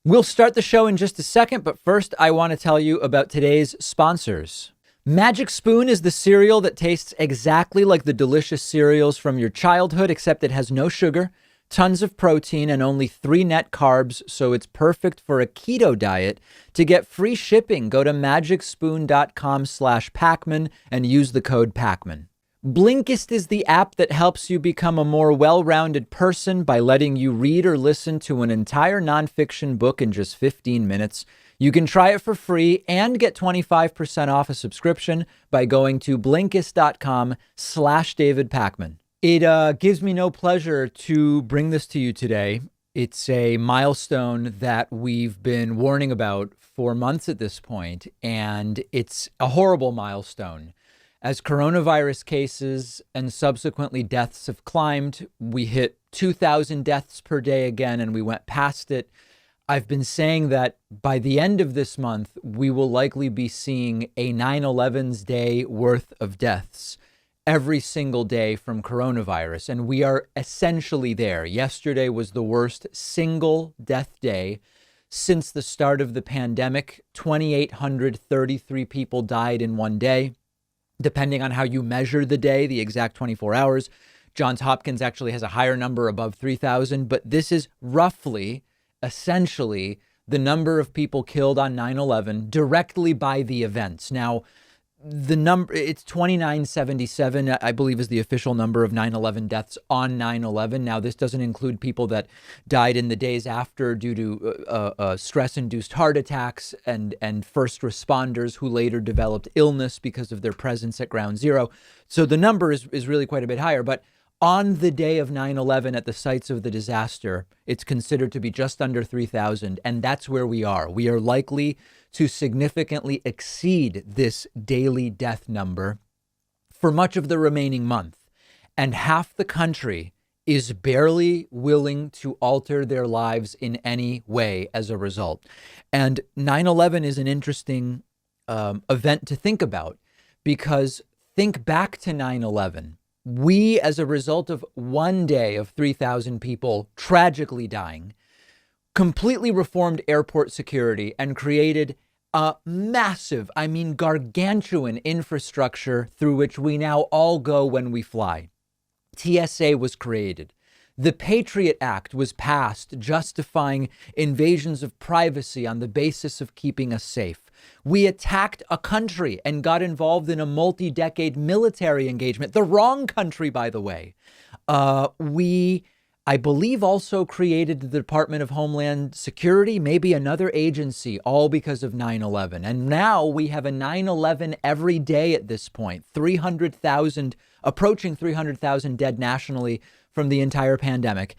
We'll start the show in just a second, but first I want to tell you about today's sponsors. Magic Spoon is the cereal that tastes exactly like the delicious cereals from your childhood, except it has no sugar, tons of protein, and only 3 net carbs, so it's perfect for a keto diet. To get free shipping, go to magicspoon.com/Pakman and use the code Pakman. Blinkist is the app that helps you become a more well-rounded person by letting you read or listen to an entire nonfiction book in just 15 minutes. You can try it for free and get 25% off a subscription by going to Blinkist.com/David Pakman. It gives me no pleasure to bring this to you today. It's a milestone that we've been warning about for months at this point, and it's a horrible milestone. As coronavirus cases and subsequently deaths have climbed, we hit 2,000 deaths per day again, and we went past it. I've been saying that by the end of this month, we will likely be seeing a 9/11's day worth of deaths every single day from coronavirus. And we are essentially there. Yesterday was the worst single death day since the start of the pandemic. 2,833 people died in one day. Depending on how you measure the day, the exact 24 hours, Johns Hopkins actually has a higher number above 3,000, but this is roughly, essentially, the number of people killed on 9/11 directly by the events. Now, the number, it's 2,977, I believe, is the official number of 9/11 deaths on 9/11. Now, this doesn't include people that died in the days after due to stress-induced heart attacks and first responders who later developed illness because of their presence at ground zero. So the number is really quite a bit higher. But on the day of 9/11 at the sites of the disaster, it's considered to be just under 3,000. And that's where we are. We are likely to significantly exceed this daily death number for much of the remaining month. And half the country is barely willing to alter their lives in any way as a result. And 9/11 is an interesting event to think about, because think back to 9/11. We, as a result of one day of 3,000 people tragically dying, completely reformed airport security and created a massive, gargantuan infrastructure through which we now all go when we fly. TSA was created. The Patriot Act was passed, justifying invasions of privacy on the basis of keeping us safe. We attacked a country and got involved in a multi-decade military engagement. The wrong country, by the way. I believe also created the Department of Homeland Security, maybe another agency, all because of 9/11. And now we have a 9/11 every day at this point. 300,000, approaching 300,000 dead nationally from the entire pandemic.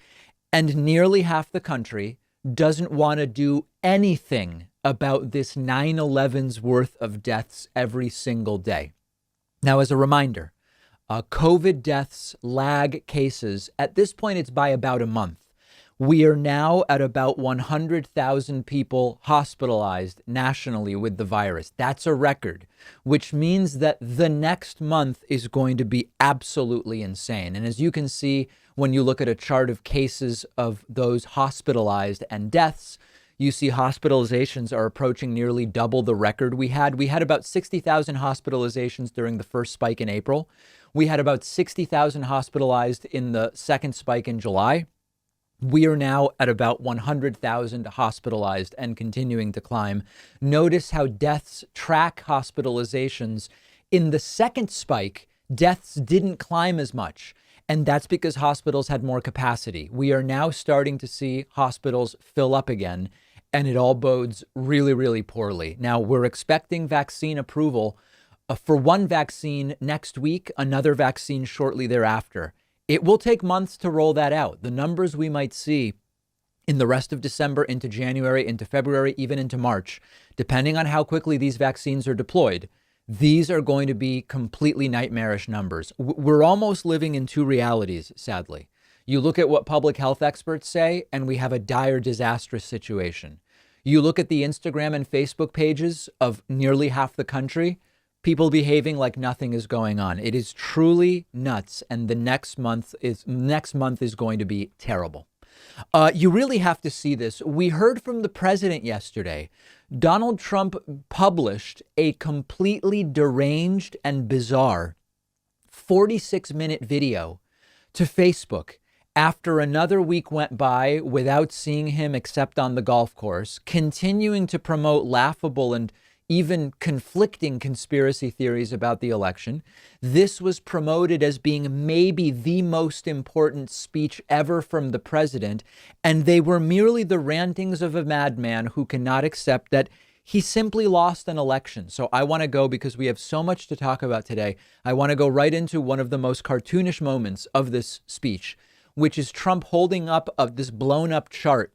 And nearly half the country doesn't want to do anything about this 9/11's worth of deaths every single day. Now, as a reminder, COVID deaths lag cases. At this point, it's by about a month. We are now at about 100,000 people hospitalized nationally with the virus. That's a record, which means that the next month is going to be absolutely insane. And as you can see, when you look at a chart of cases of those hospitalized and deaths, you see hospitalizations are approaching nearly double the record we had. We had about 60,000 hospitalizations during the first spike in April. We had about 60,000 hospitalized in the second spike in July. We are now at about 100,000 hospitalized and continuing to climb. Notice how deaths track hospitalizations. In the second spike, deaths didn't climb as much. And that's because hospitals had more capacity. We are now starting to see hospitals fill up again, and it all bodes really, really poorly. Now, we're expecting vaccine approval for one vaccine next week, another vaccine shortly thereafter. It will take months to roll that out. The numbers we might see in the rest of December, into January, into February, even into March, depending on how quickly these vaccines are deployed, these are going to be completely nightmarish numbers. We're almost living in two realities, sadly. You look at what public health experts say, and we have a dire, disastrous situation. You look at the Instagram and Facebook pages of nearly half the country, people behaving like nothing is going on. It is truly nuts, and the next month is going to be terrible. You really have to see this. We heard from the president yesterday. Donald Trump published a completely deranged and bizarre 46-minute video to Facebook after another week went by without seeing him except on the golf course, continuing to promote laughable and even conflicting conspiracy theories about the election. This was promoted as being maybe the most important speech ever from the president, and they were merely the rantings of a madman who cannot accept that he simply lost an election. So I want to go, because we have so much to talk about today, I want to go right into one of the most cartoonish moments of this speech, which is Trump holding up this blown up chart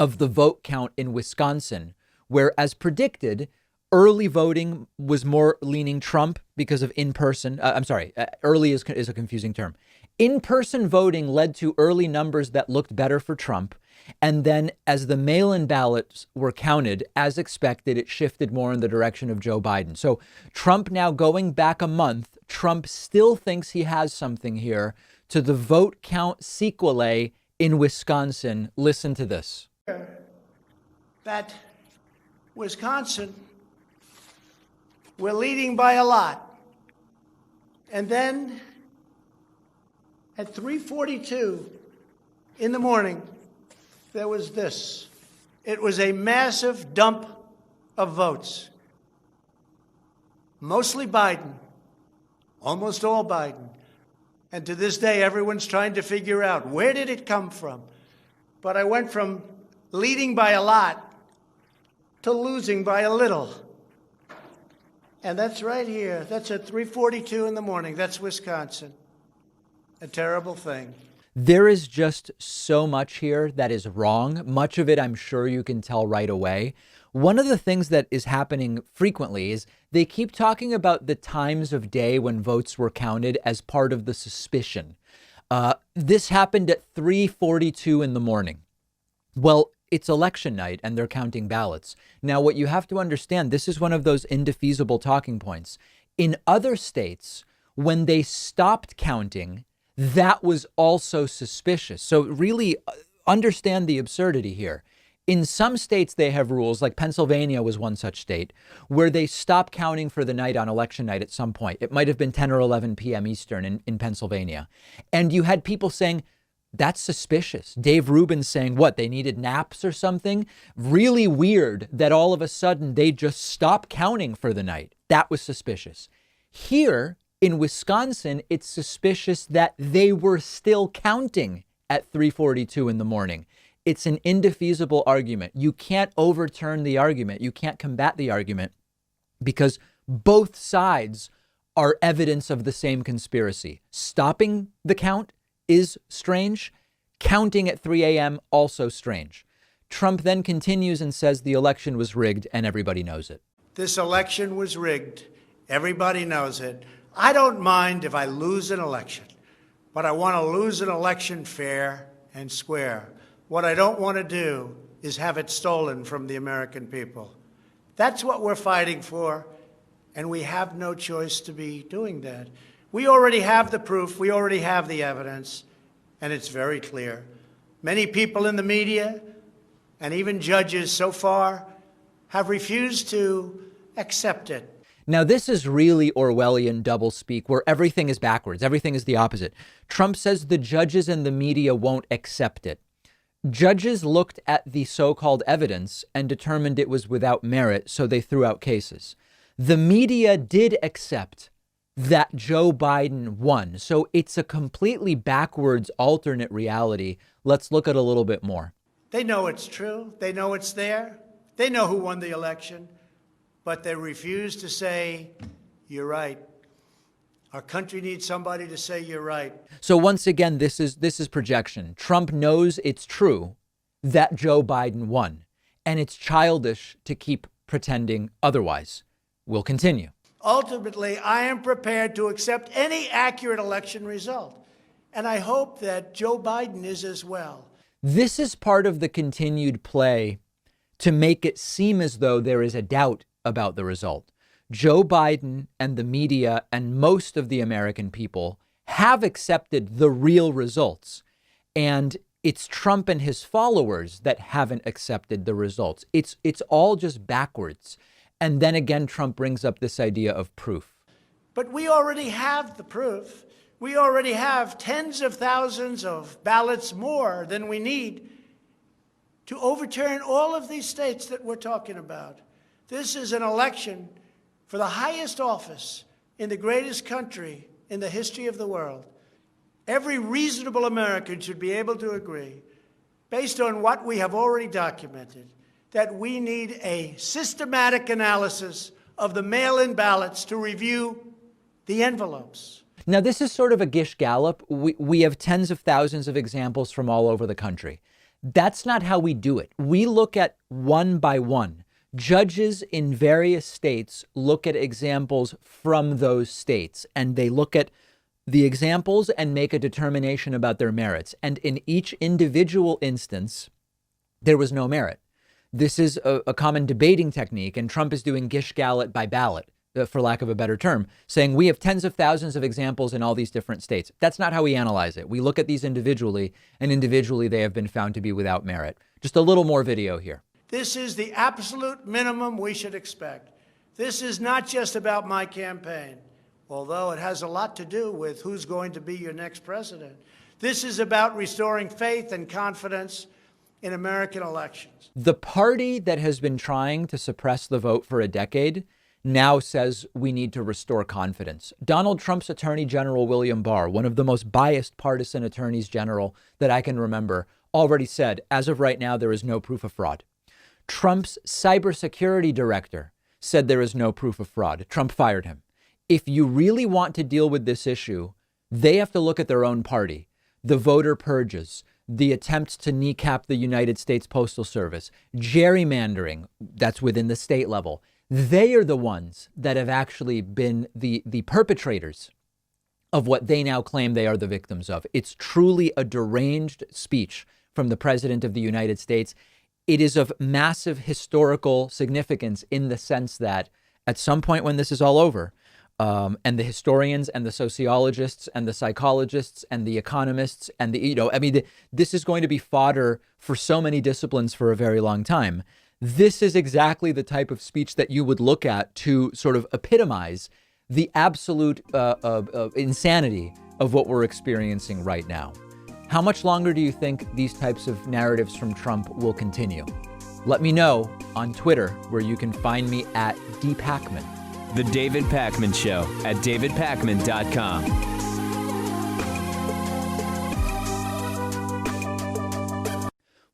of the vote count in Wisconsin, where, as predicted, early voting was more leaning Trump because of in-person. Early is a confusing term. In-person voting led to early numbers that looked better for Trump. And then as the mail-in ballots were counted, as expected, it shifted more in the direction of Joe Biden. So Trump now going back a month, Trump still thinks he has something here to the vote count sequelae in Wisconsin. Listen to this. That Wisconsin, we're leading by a lot. And then at 3:42 in the morning, there was this. It was a massive dump of votes. Mostly Biden, almost all Biden. And to this day, everyone's trying to figure out, where did it come from? But I went from leading by a lot to losing by a little. And that's right here. That's at 3:42 in the morning. That's Wisconsin. A terrible thing. There is just so much here that is wrong. Much of it, I'm sure you can tell right away. One of the things that is happening frequently is they keep talking about the times of day when votes were counted as part of the suspicion. This happened at 3:42 in the morning. Well, it's election night and they're counting ballots. Now, what you have to understand, this is one of those indefeasible talking points. In other states, when they stopped counting, that was also suspicious. So really understand the absurdity here. In some states, they have rules, like Pennsylvania was one such state, where they stop counting for the night on election night at some point. It might have been 10 or 11 p.m. Eastern in Pennsylvania. And you had people saying, that's suspicious. Dave Rubin saying, what, they needed naps or something? Really weird that all of a sudden they just stopped counting for the night. That was suspicious. Here in Wisconsin, it's suspicious that they were still counting at 3:42 in the morning. It's an indefeasible argument. You can't overturn the argument. You can't combat the argument because both sides are evidence of the same conspiracy. Stopping the count is strange. Counting at 3 a.m. also strange. Trump then continues and says the election was rigged and everybody knows it. This election was rigged. Everybody knows it. I don't mind if I lose an election, but I want to lose an election fair and square. What I don't want to do is have it stolen from the American people. That's what we're fighting for, and we have no choice to be doing that. We already have the proof. We already have the evidence, and it's very clear. Many people in the media and even judges so far have refused to accept it. Now, this is really Orwellian doublespeak where everything is backwards. Everything is the opposite. Trump says the judges and the media won't accept it. Judges looked at the so-called evidence and determined it was without merit, so they threw out cases. The media did accept that Joe Biden won. So it's a completely backwards alternate reality. Let's look at a little bit more. They know it's true. They know it's there. They know who won the election, but they refuse to say, you're right. Our country needs somebody to say you're right. So once again, this is projection. Trump knows it's true that Joe Biden won, and it's childish to keep pretending otherwise. We'll continue. Ultimately, I am prepared to accept any accurate election result, and I hope that Joe Biden is as well. This is part of the continued play to make it seem as though there is a doubt about the result. Joe Biden and the media and most of the American people have accepted the real results. And It's Trump and his followers that haven't accepted the results. It's all just backwards. And then again, Trump brings up this idea of proof. But we already have the proof. We already have tens of thousands of ballots more than we need to overturn all of these states that we're talking about. This is an election for the highest office in the greatest country in the history of the world. Every reasonable American should be able to agree, based on what we have already documented, that we need a systematic analysis of the mail-in ballots to review the envelopes. Now, this is sort of a Gish Gallop. We have tens of thousands of examples from all over the country. That's not how we do it. We look at one by one. Judges in various states look at examples from those states, and they look at the examples and make a determination about their merits. And in each individual instance, there was no merit. This is a common debating technique, and Trump is doing Gish Gallop by ballot, for lack of a better term, saying we have tens of thousands of examples in all these different states. That's not how we analyze it. We look at these individually, and individually they have been found to be without merit. Just a little more video here. This is the absolute minimum we should expect. This is not just about my campaign, although it has a lot to do with who's going to be your next president. This is about restoring faith and confidence in American elections. The party that has been trying to suppress the vote for a decade now says we need to restore confidence. Donald Trump's Attorney General William Barr, one of the most biased partisan attorneys general that I can remember, already said, as of right now, there is no proof of fraud. Trump's cybersecurity director said there is no proof of fraud. Trump fired him. If you really want to deal with this issue, they have to look at their own party, the voter purges, the attempts to kneecap the United States Postal Service, gerrymandering, that's within the state level. They are the ones that have actually been the perpetrators of what they now claim they are the victims of. It's truly a deranged speech from the President of the United States. It is of massive historical significance in the sense that at some point when this is all over, and the historians and the sociologists and the psychologists and the economists and this is going to be fodder for so many disciplines for a very long time. This is exactly the type of speech that you would look at to sort of epitomize the absolute insanity of what we're experiencing right now. How much longer do you think these types of narratives from Trump will continue? Let me know on Twitter, where you can find me at @dpakman. The David Pakman Show at davidpakman.com.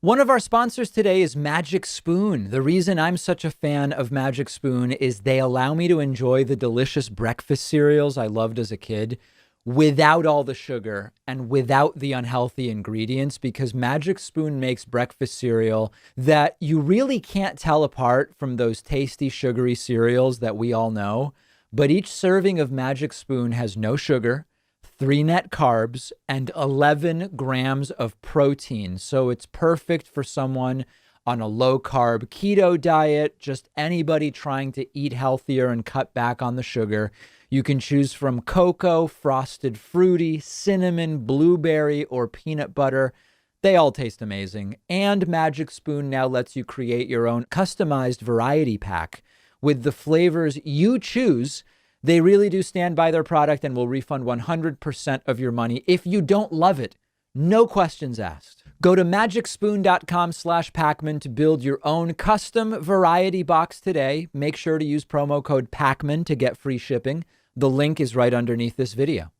One of our sponsors today is Magic Spoon. The reason I'm such a fan of Magic Spoon is they allow me to enjoy the delicious breakfast cereals I loved as a kid without all the sugar and without the unhealthy ingredients, because Magic Spoon makes breakfast cereal that you really can't tell apart from those tasty sugary cereals that we all know. But each serving of Magic Spoon has no sugar, 3 net carbs, and 11 grams of protein. So it's perfect for someone on a low carb keto diet, just anybody trying to eat healthier and cut back on the sugar. You can choose from cocoa, frosted fruity, cinnamon, blueberry, or peanut butter. They all taste amazing. And Magic Spoon now lets you create your own customized variety pack with the flavors you choose. They really do stand by their product and will refund 100% of your money if you don't love it. No questions asked. Go to magicspoon.com/Pakman to build your own custom variety box today. Make sure to use promo code Pakman to get free shipping. The link is right underneath this video.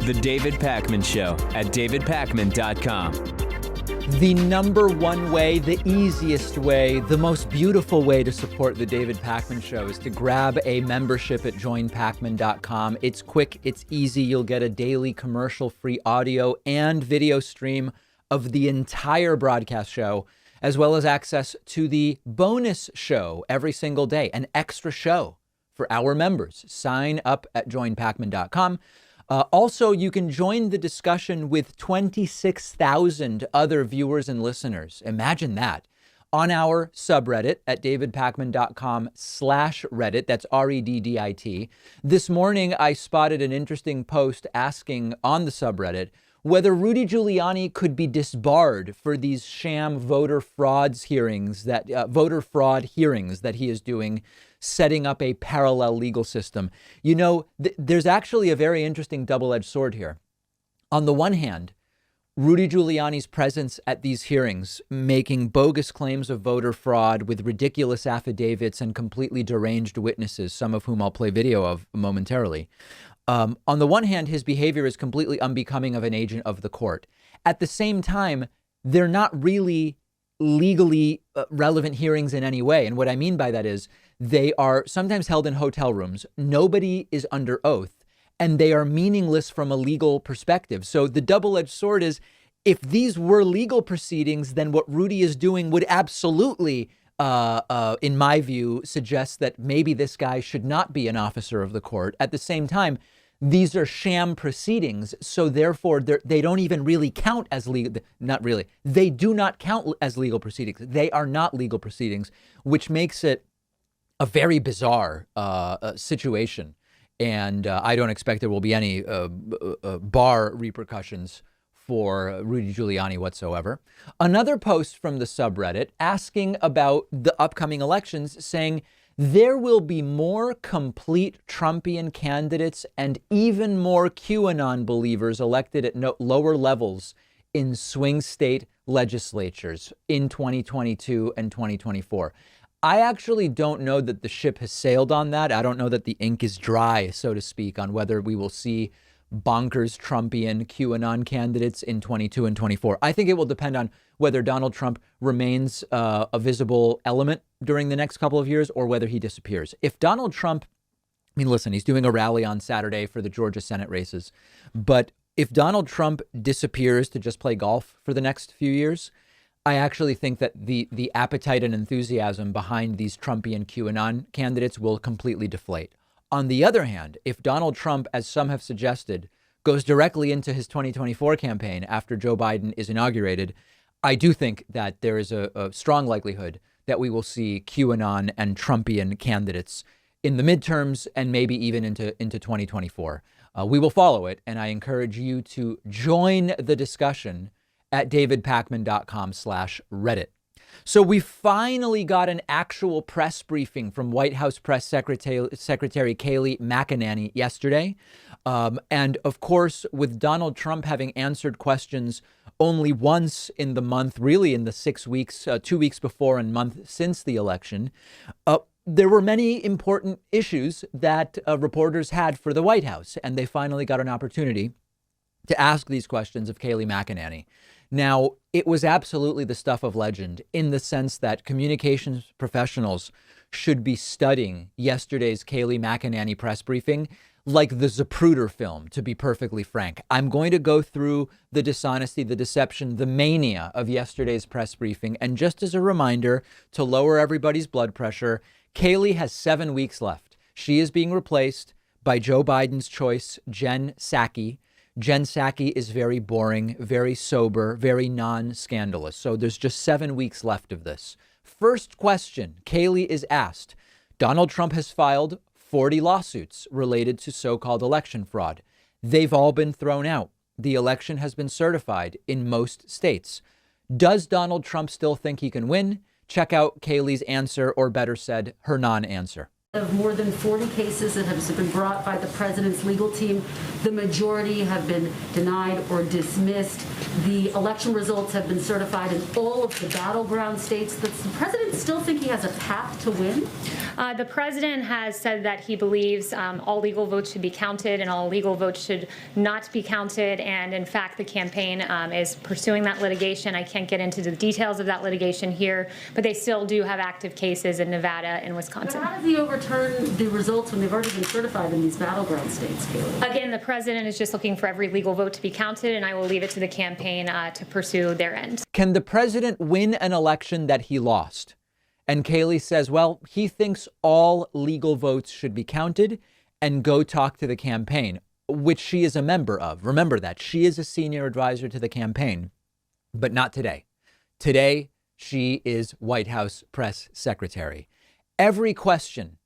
The David Pakman Show at davidpakman.com. The number one way, the easiest way, the most beautiful way to support the David Pakman Show is to grab a membership at joinpakman.com. It's quick, it's easy. You'll get a daily commercial-free audio and video stream of the entire broadcast show, as well as access to the bonus show every single day, an extra show for our members. Sign up at joinpakman.com. Also, you can join the discussion with 26,000 other viewers and listeners. Imagine that. on our subreddit at davidpakman.com/Reddit. That's REDDIT. This morning, I spotted an interesting post asking on the subreddit whether Rudy Giuliani could be disbarred for these sham voter fraud hearings that he is doing, setting up a parallel legal system. You know, there's actually a very interesting double-edged sword here. On the one hand, Rudy Giuliani's presence at these hearings, making bogus claims of voter fraud with ridiculous affidavits and completely deranged witnesses, some of whom I'll play video of momentarily. On the one hand, his behavior is completely unbecoming of an agent of the court. At the same time, they're not really legally relevant hearings in any way. And what I mean by that is they are sometimes held in hotel rooms. Nobody is under oath. And they are meaningless from a legal perspective. So the double-edged sword is, if these were legal proceedings, then what Rudy is doing would absolutely, in my view, suggest that maybe this guy should not be an officer of the court. At the same time, these are sham proceedings. So therefore, they don't even really count as legal. Not really. They do not count as legal proceedings. They are not legal proceedings, which makes it a very bizarre situation. And I don't expect there will be any bar repercussions for Rudy Giuliani whatsoever. Another post from the subreddit asking about the upcoming elections, saying there will be more complete Trumpian candidates and even more QAnon believers elected at lower levels in swing state legislatures in 2022 and 2024. I actually don't know that the ship has sailed on that. I don't know that the ink is dry, so to speak, on whether we will see bonkers Trumpian QAnon candidates in 22 and 24. I think it will depend on whether Donald Trump remains a visible element during the next couple of years or whether he disappears. If Donald Trump, I mean, listen, he's doing a rally on Saturday for the Georgia Senate races. But if Donald Trump disappears to just play golf for the next few years, I actually think that the appetite and enthusiasm behind these Trumpian QAnon candidates will completely deflate. On the other hand, if Donald Trump, as some have suggested, goes directly into his 2024 campaign after Joe Biden is inaugurated, I do think that there is a strong likelihood that we will see QAnon and Trumpian candidates in the midterms and maybe even into 2024. We will follow it, and I encourage you to join the discussion at davidpakman.com/Reddit. So we finally got an actual press briefing from White House Press Secretary Kayleigh McEnany yesterday. And of course, with Donald Trump having answered questions only once in the month, really in the 6 weeks, 2 weeks before and month since the election, there were many important issues that reporters had for the White House. And they finally got an opportunity to ask these questions of Kayleigh McEnany. Now, it was absolutely the stuff of legend in the sense that communications professionals should be studying yesterday's Kayleigh McEnany press briefing like the Zapruder film, to be perfectly frank. I'm going to go through the dishonesty, the deception, the mania of yesterday's press briefing. And just as a reminder to lower everybody's blood pressure, Kayleigh has 7 weeks left. She is being replaced by Joe Biden's choice, Jen Psaki. Jen Psaki is very boring, very sober, very non-scandalous. So there's just 7 weeks left of this. First question, Kayleigh is asked, Donald Trump has filed 40 lawsuits related to so-called election fraud. They've all been thrown out. The election has been certified in most states. Does Donald Trump still think he can win? Check out Kayleigh's answer, or better said, her non-answer. Of more than 40 cases that have been brought by the president's legal team, the majority have been denied or dismissed. The election results have been certified in all of the battleground states. Does the president still think he has a path to win? The president has said that he believes all legal votes should be counted and all illegal votes should not be counted. And in fact, the campaign is pursuing that litigation. I can't get into the details of that litigation here, but they still do have active cases in Nevada and Wisconsin. But how does he overturn the results when they've already been certified in these battleground states, Kayleigh? Again, the president is just looking for every legal vote to be counted, and I will leave it to the campaign to pursue their end. Can the president win an election that he lost? And Kayleigh says, well, he thinks all legal votes should be counted and go talk to the campaign, which she is a member of. Remember that. She is a senior advisor to the campaign, but not today. Today, She is White House press secretary. Every question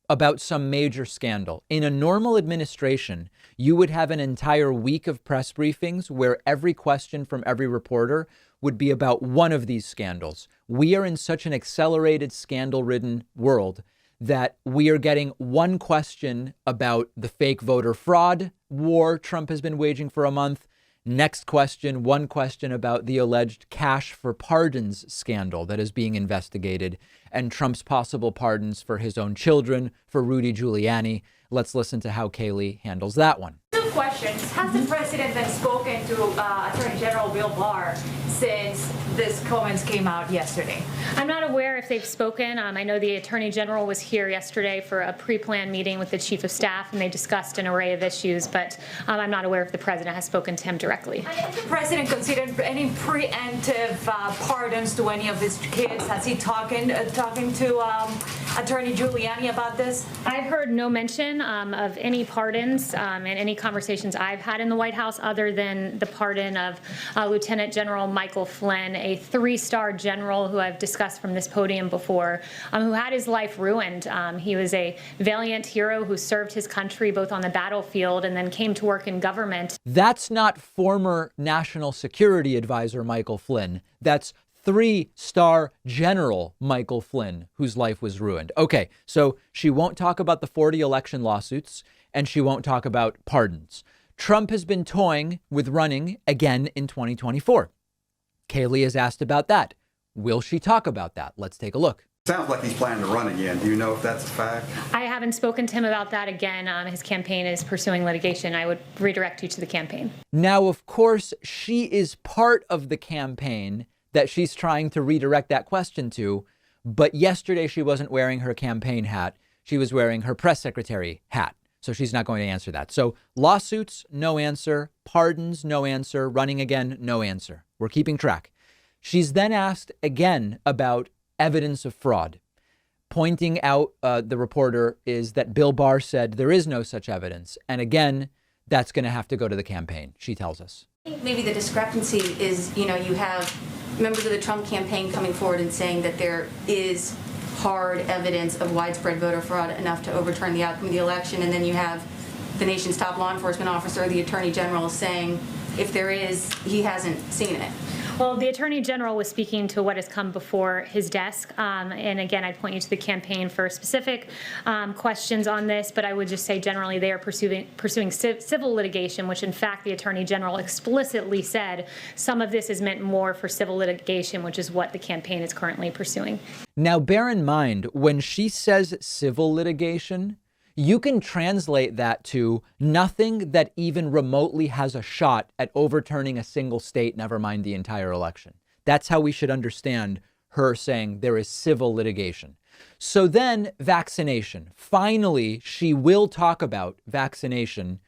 about some major scandal. In a normal administration, you would have an entire week of press briefings where every question from every reporter would be about one of these scandals. We are in such an accelerated, scandal-ridden world that we are getting one question about the fake voter fraud war Trump has been waging for a month. Next question, one question about the alleged cash for pardons scandal that is being investigated and Trump's possible pardons for his own children, for Rudy Giuliani. Let's listen to how Kayleigh handles that one. Two questions. Has the president then spoken to Attorney General Bill Barr since these comments came out yesterday? I'm not aware if they've spoken. I know the Attorney General was here yesterday for a pre-planned meeting with the Chief of Staff, and they discussed an array of issues, but I'm not aware if the president has spoken to him directly. Has the president considered any preemptive pardons to any of his kids? Has he talking to Attorney Giuliani about this? I've heard no mention of any pardons in any conversations I've had in the White House other than the pardon of Lieutenant General Michael Flynn, a 3-star general who I've discussed from this podium before, who had his life ruined. He was a valiant hero who served his country both on the battlefield and then came to work in government. That's not former National Security Advisor Michael Flynn. That's 3-star General Michael Flynn, whose life was ruined. Okay, so she won't talk about the 40 election lawsuits, and she won't talk about pardons. Trump has been toying with running again in 2024. Kayleigh is asked about that. Will she talk about that? Let's take a look. Sounds like he's planning to run again. Do you know if that's a fact? I haven't spoken to him about that again. His campaign is pursuing litigation. I would redirect you to the campaign. Now, of course, she is part of the campaign that she's trying to redirect that question to. But yesterday she wasn't wearing her campaign hat. She was wearing her press secretary hat. So she's not going to answer that. So lawsuits, no answer. Pardons, no answer. Running again, no answer. We're keeping track. She's then asked again about evidence of fraud. Pointing out, the reporter, is that Bill Barr said there is no such evidence. And again, that's going to have to go to the campaign, she tells us. Maybe the discrepancy is, you have members of the Trump campaign coming forward and saying that there is hard evidence of widespread voter fraud enough to overturn the outcome of the election. And then you have the nation's top law enforcement officer, the Attorney General, saying if there is, he hasn't seen it. Well, the Attorney General was speaking to what has come before his desk. And again, I'd point you to the campaign for specific questions on this. But I would just say generally they are pursuing civil litigation, which in fact the Attorney General explicitly said some of this is meant more for civil litigation, which is what the campaign is currently pursuing. Now, bear in mind, when she says civil litigation, you can translate that to nothing that even remotely has a shot at overturning a single state, never mind the entire election. That's how we should understand her saying there is civil litigation. So then vaccination. Finally, she will talk about vaccination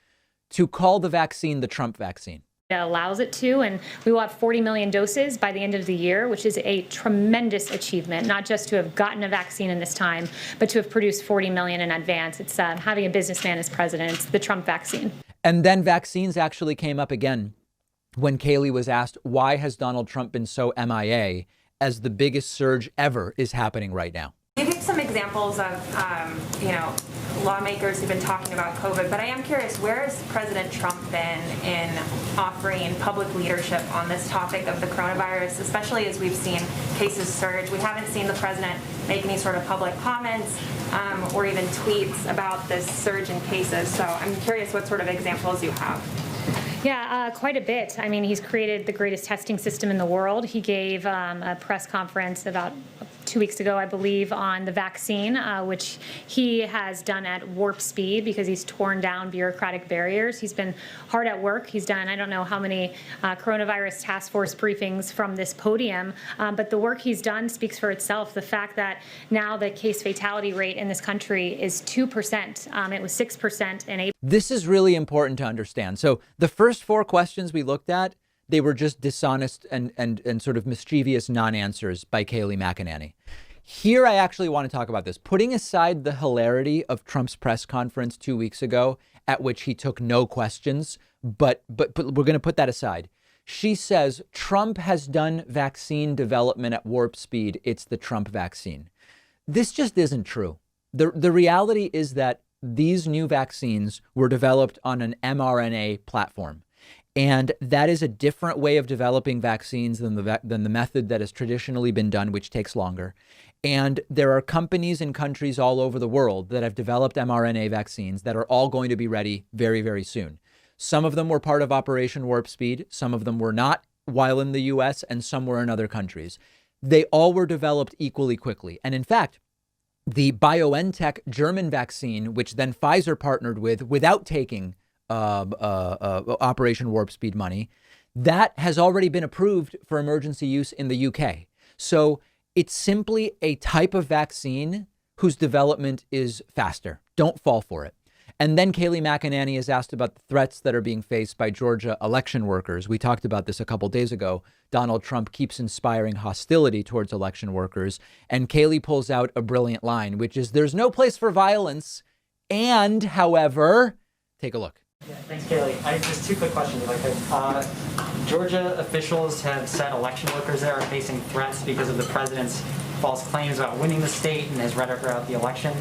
to call the vaccine the Trump vaccine. It allows it to, and we will have 40 million doses by the end of the year, which is a tremendous achievement, not just to have gotten a vaccine in this time, but to have produced 40 million in advance. It's having a businessman as president. It's the Trump vaccine. And then vaccines actually came up again when Kayleigh was asked, why has Donald Trump been so MIA as the biggest surge ever is happening right now? You give some examples of, lawmakers who've been talking about COVID, but I am curious, where has President Trump been in offering public leadership on this topic of the coronavirus, especially as we've seen cases surge? We haven't seen the president make any sort of public comments or even tweets about this surge in cases. So I'm curious what sort of examples you have. Yeah, quite a bit. I mean, he's created the greatest testing system in the world. He gave a press conference about 2 weeks ago, I believe, on the vaccine, which he has done at warp speed because he's torn down bureaucratic barriers. He's been hard at work. He's done, I don't know how many coronavirus task force briefings from this podium, but the work he's done speaks for itself. The fact that now the case fatality rate in this country is 2%. It was 6% in April. This is really important to understand. So the first 4 questions we looked at, they were just dishonest and sort of mischievous non-answers by Kayleigh McEnany. Here, I actually want to talk about this. Putting aside the hilarity of Trump's press conference 2 weeks ago, at which he took no questions, but we're going to put that aside. She says Trump has done vaccine development at warp speed. It's the Trump vaccine. This just isn't true. The reality is that these new vaccines were developed on an mRNA platform. And that is a different way of developing vaccines than the method that has traditionally been done, which takes longer. And there are companies and countries all over the world that have developed mRNA vaccines that are all going to be ready very, very soon. Some of them were part of Operation Warp Speed. Some of them were not while in the US, and some were in other countries. They all were developed equally quickly. And in fact, the BioNTech German vaccine, which then Pfizer partnered with without taking Operation Warp Speed money, that has already been approved for emergency use in the UK. So it's simply a type of vaccine whose development is faster. Don't fall for it. And then Kayleigh McEnany is asked about the threats that are being faced by Georgia election workers. We talked about this a couple days ago. Donald Trump keeps inspiring hostility towards election workers. And Kayleigh pulls out a brilliant line, which is, there's no place for violence. And, however, take a look. Yeah, thanks, Kayleigh. I just two quick questions, if I could. Georgia officials have said election workers there are facing threats because of the president's false claims about winning the state and his rhetoric throughout the election.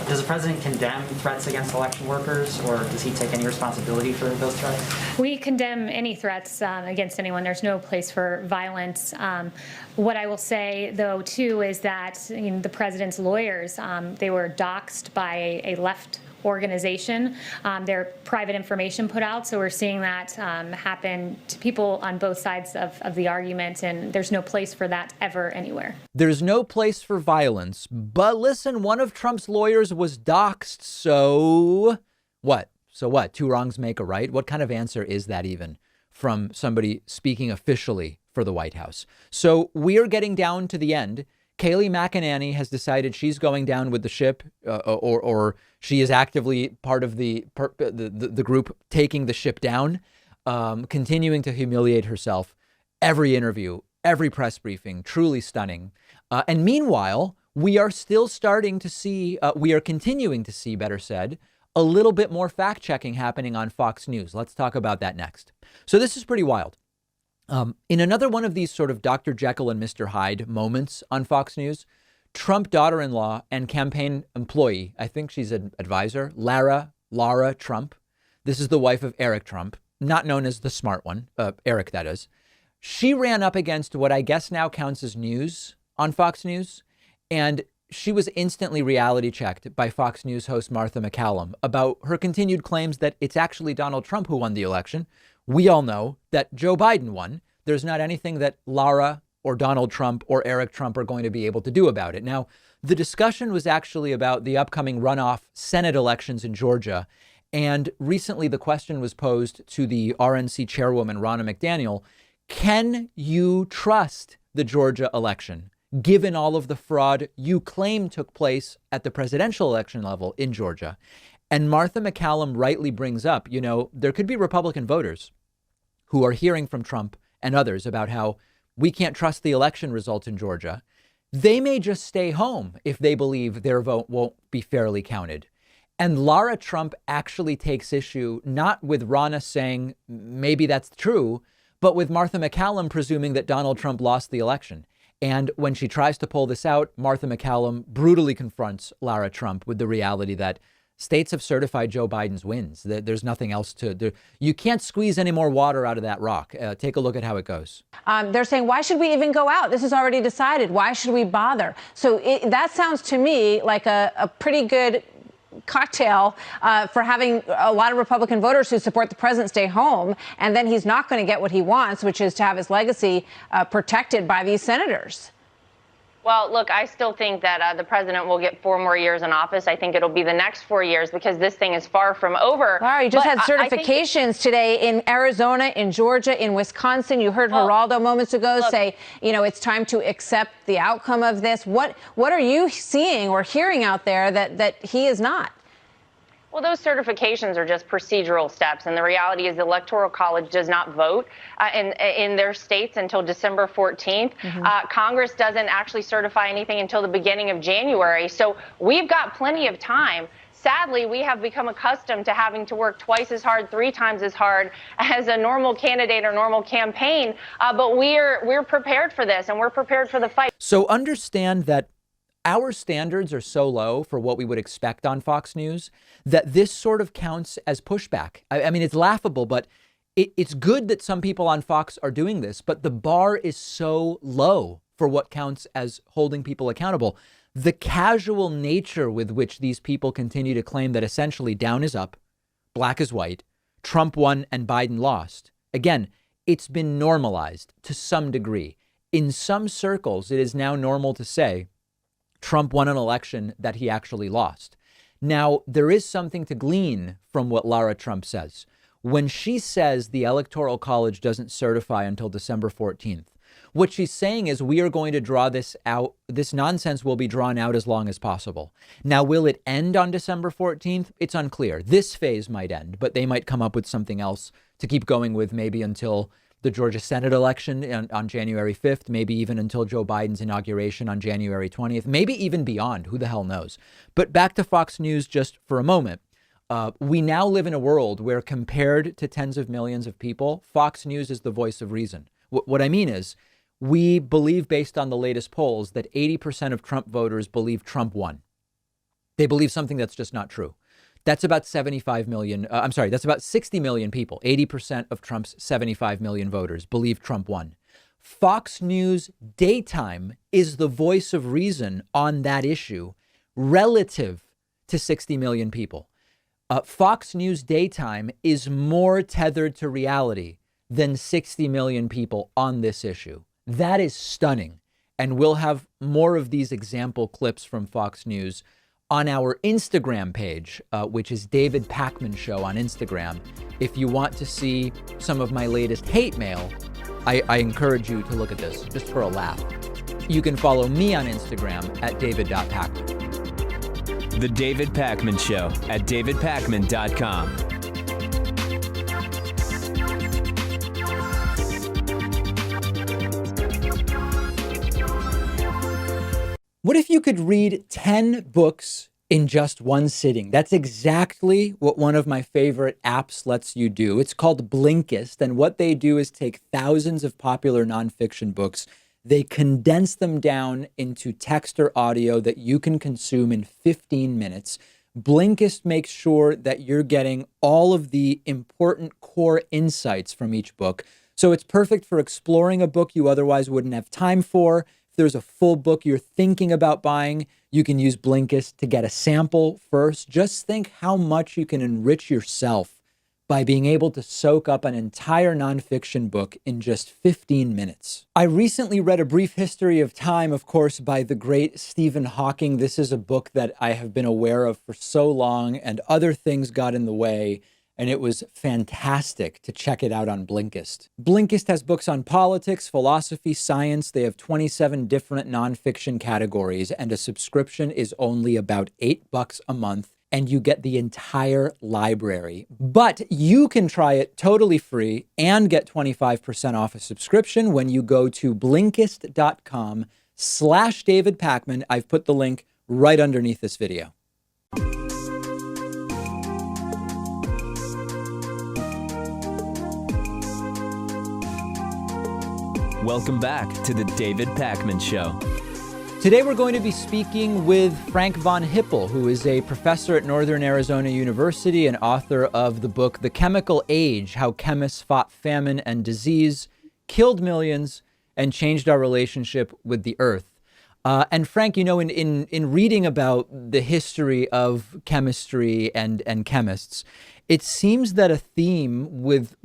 Does the president condemn threats against election workers, or does he take any responsibility for those threats? We condemn any threats against anyone. There's no place for violence. What I will say, though, too, is that the president's lawyers, they were doxxed by a left organization, their private information put out. So we're seeing that happen to people on both sides of the argument, and there's no place for that ever anywhere. There's no place for violence. But listen, one of Trump's lawyers was doxxed. So what? So what? Two wrongs make a right? What kind of answer is that even from somebody speaking officially for the White House? So we are getting down to the end. Kayleigh McEnany has decided she's going down with the ship, or she is actively part of the group taking the ship down, continuing to humiliate herself. Every interview, every press briefing, truly stunning. And meanwhile, we are still starting to see, we are continuing to see, better said, a little bit more fact checking happening on Fox News. Let's talk about that next. So this is pretty wild. In another one of these sort of Dr. Jekyll and Mr. Hyde moments on Fox News, Trump daughter-in-law and campaign employee, I think she's an advisor, Lara Trump. This is the wife of Eric Trump, not known as the smart one, Eric, that is. She ran up against what I guess now counts as news on Fox News, and she was instantly reality checked by Fox News host Martha MacCallum about her continued claims that it's actually Donald Trump who won the election. We all know that Joe Biden won. There's not anything that Lara or Donald Trump or Eric Trump are going to be able to do about it. Now, the discussion was actually about the upcoming runoff Senate elections in Georgia. And recently the question was posed to the RNC chairwoman, Ronna McDaniel. Can you trust the Georgia election, given all of the fraud you claim took place at the presidential election level in Georgia? And Martha MacCallum rightly brings up, there could be Republican voters who are hearing from Trump and others about how we can't trust the election results in Georgia. They may just stay home if they believe their vote won't be fairly counted. And Lara Trump actually takes issue not with Ronna saying maybe that's true, but with Martha MacCallum presuming that Donald Trump lost the election. And when she tries to pull this out, Martha MacCallum brutally confronts Lara Trump with the reality that states have certified Joe Biden's wins. There's nothing else to do. You can't squeeze any more water out of that rock. Take a look at how it goes. They're saying, why should we even go out? This is already decided. Why should we bother? So that sounds to me like a pretty good cocktail for having a lot of Republican voters who support the president stay home. And then he's not going to get what he wants, which is to have his legacy protected by these senators. Well, look, I still think that the president will get 4 more years in office. I think it'll be the next 4 years because this thing is far from over. Laura, you just had certifications today in Arizona, in Georgia, in Wisconsin. You heard Geraldo moments ago say, it's time to accept the outcome of this. What are you seeing or hearing out there that he is not? Well, those certifications are just procedural steps. And the reality is the Electoral College does not vote in their states until December 14th. Congress doesn't actually certify anything until the beginning of January. So we've got plenty of time. sadly, we have become accustomed to having to work twice as hard, 3 times as hard as a normal candidate or normal campaign. But we're prepared for this, and we're prepared for the fight. So understand that our standards are so low for what we would expect on Fox News that this sort of counts as pushback. I mean, it's laughable, but it's good that some people on Fox are doing this, but the bar is so low for what counts as holding people accountable. The casual nature with which these people continue to claim that essentially down is up, black is white, Trump won and Biden lost. Again, it's been normalized to some degree. In some circles, it is now normal to say Trump won an election that he actually lost. Now, there is something to glean from what Lara Trump says. When she says the Electoral College doesn't certify until December 14th, what she's saying is we are going to draw this out. This nonsense will be drawn out as long as possible. Now, will it end on December 14th? It's unclear. This phase might end, but they might come up with something else to keep going with, maybe until the Georgia Senate election on January 5th, maybe even until Joe Biden's inauguration on January 20th, maybe even beyond. Who the hell knows? But back to Fox News just for a moment. We now live in a world where, compared to tens of millions of people, Fox News is the voice of reason. What I mean is, we believe, based on the latest polls, that 80% of Trump voters believe Trump won. They believe something that's just not true. That's about 75 million. That's about 60 million people. 80% of Trump's 75 million voters believe Trump won. Fox News daytime is the voice of reason on that issue relative to 60 million people. Fox News daytime is more tethered to reality than 60 million people on this issue. That is stunning. And we'll have more of these example clips from Fox News on our Instagram page, which is David Pakman Show on Instagram. If you want to see some of my latest hate mail, I encourage you to look at this just for a laugh. You can follow me on Instagram at david.pakman. The David Pakman Show at davidpakman.com. What if you could read 10 books in just one sitting? That's exactly what one of my favorite apps lets you do. It's called Blinkist. And what they do is take thousands of popular nonfiction books. They condense them down into text or audio that you can consume in 15 minutes. Blinkist makes sure that you're getting all of the important core insights from each book. So it's perfect for exploring a book you otherwise wouldn't have time for. If there's a full book you're thinking about buying, you can use Blinkist to get a sample first. Just think how much you can enrich yourself by being able to soak up an entire nonfiction book in just 15 minutes. I recently read A Brief History of Time, of course, by the great Stephen Hawking. This is a book that I have been aware of for so long, and other things got in the way, and it was fantastic to check it out on Blinkist. Blinkist has books on politics, philosophy, science. They have 27 different nonfiction categories, and a subscription is only about $8 a month, and you get the entire library. But you can try it totally free and get 25% off a subscription when you go to Blinkist.com/David Pakman. I've put the link right underneath this video. Welcome back to the David Pakman Show. Today we're going to be speaking with Frank von Hippel, who is a professor at Northern Arizona University and author of the book The Chemical Age: How Chemists Fought Famine and Disease, Killed Millions, and Changed Our Relationship with the Earth. And Frank, you know, in reading about the history of chemistry and chemists, it seems that a theme with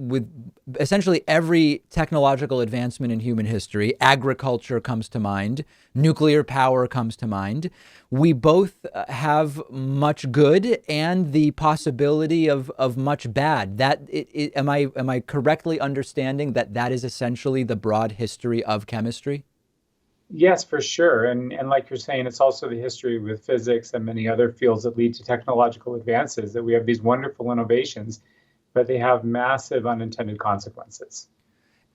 essentially every technological advancement in human history, agriculture comes to mind, nuclear power comes to mind. We both have much good and the possibility of much bad. Am I correctly understanding that is essentially the broad history of chemistry? Yes, for sure. And like you're saying, it's also the history with physics and many other fields that lead to technological advances, that we have these wonderful innovations, but they have massive unintended consequences.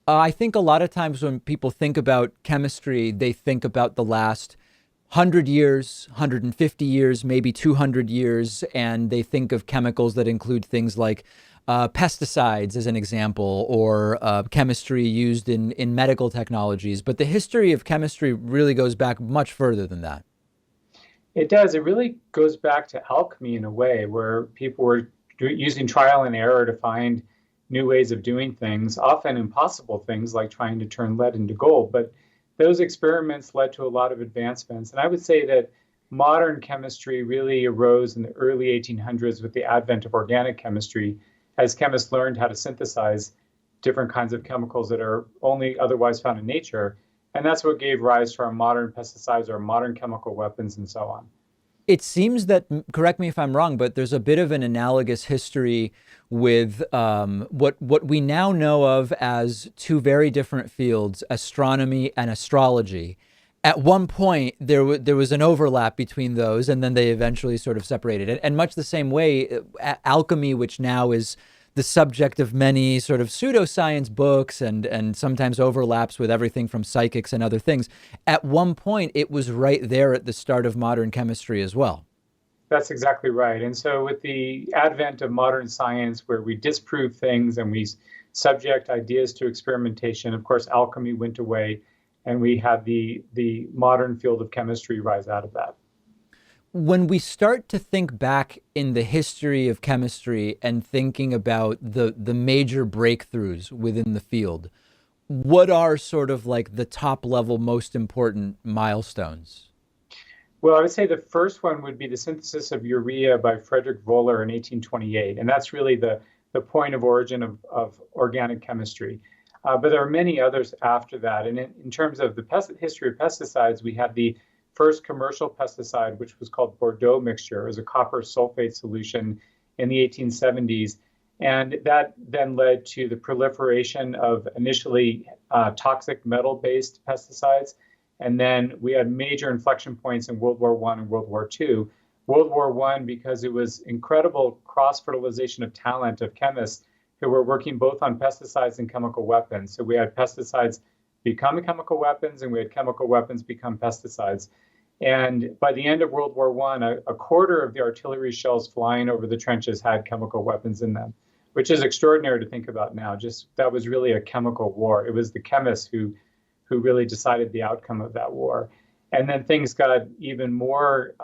I think a lot of times when people think about chemistry, they think about the last 100 years, 150 years, maybe 200 years, and they think of chemicals that include things like pesticides as an example, or chemistry used in medical technologies. But the history of chemistry really goes back much further than that. It does. It really goes back to alchemy in a way, where people were using trial and error to find new ways of doing things, often impossible things like trying to turn lead into gold. But those experiments led to a lot of advancements. And I would say that modern chemistry really arose in the early 1800s with the advent of organic chemistry, as chemists learned how to synthesize different kinds of chemicals that are only otherwise found in nature. And that's what gave rise to our modern pesticides, our modern chemical weapons, and so on. It seems that, correct me if I'm wrong, but there's a bit of an analogous history with what we now know of as two very different fields, astronomy and astrology. At one point, there was an overlap between those, and then they eventually sort of separated. And much the same way, alchemy, which now is the subject of many sort of pseudoscience books and sometimes overlaps with everything from psychics and other things. At one point, it was right there at the start of modern chemistry as well. That's exactly right. And so with the advent of modern science, where we disprove things and we subject ideas to experimentation, of course, alchemy went away, and we had the modern field of chemistry rise out of that. When we start to think back in the history of chemistry and thinking about the major breakthroughs within the field, what are sort of like the top level most important milestones? Well, I would say the first one would be the synthesis of urea by Frederick Wöhler in 1828. And that's really the point of origin of organic chemistry. But there are many others after that. And in terms of the history of pesticides, we had the first commercial pesticide, which was called Bordeaux mixture. It was a copper sulfate solution in the 1870s. And that then led to the proliferation of initially toxic metal-based pesticides. And then we had major inflection points in World War I and World War II. World War I, because it was incredible cross-fertilization of talent of chemists who were working both on pesticides and chemical weapons. So we had pesticides become chemical weapons, and we had chemical weapons become pesticides. And by the end of World War I, a quarter of the artillery shells flying over the trenches had chemical weapons in them, which is extraordinary to think about now. Just that was really a chemical war. It was the chemists who really decided the outcome of that war. And then things got even more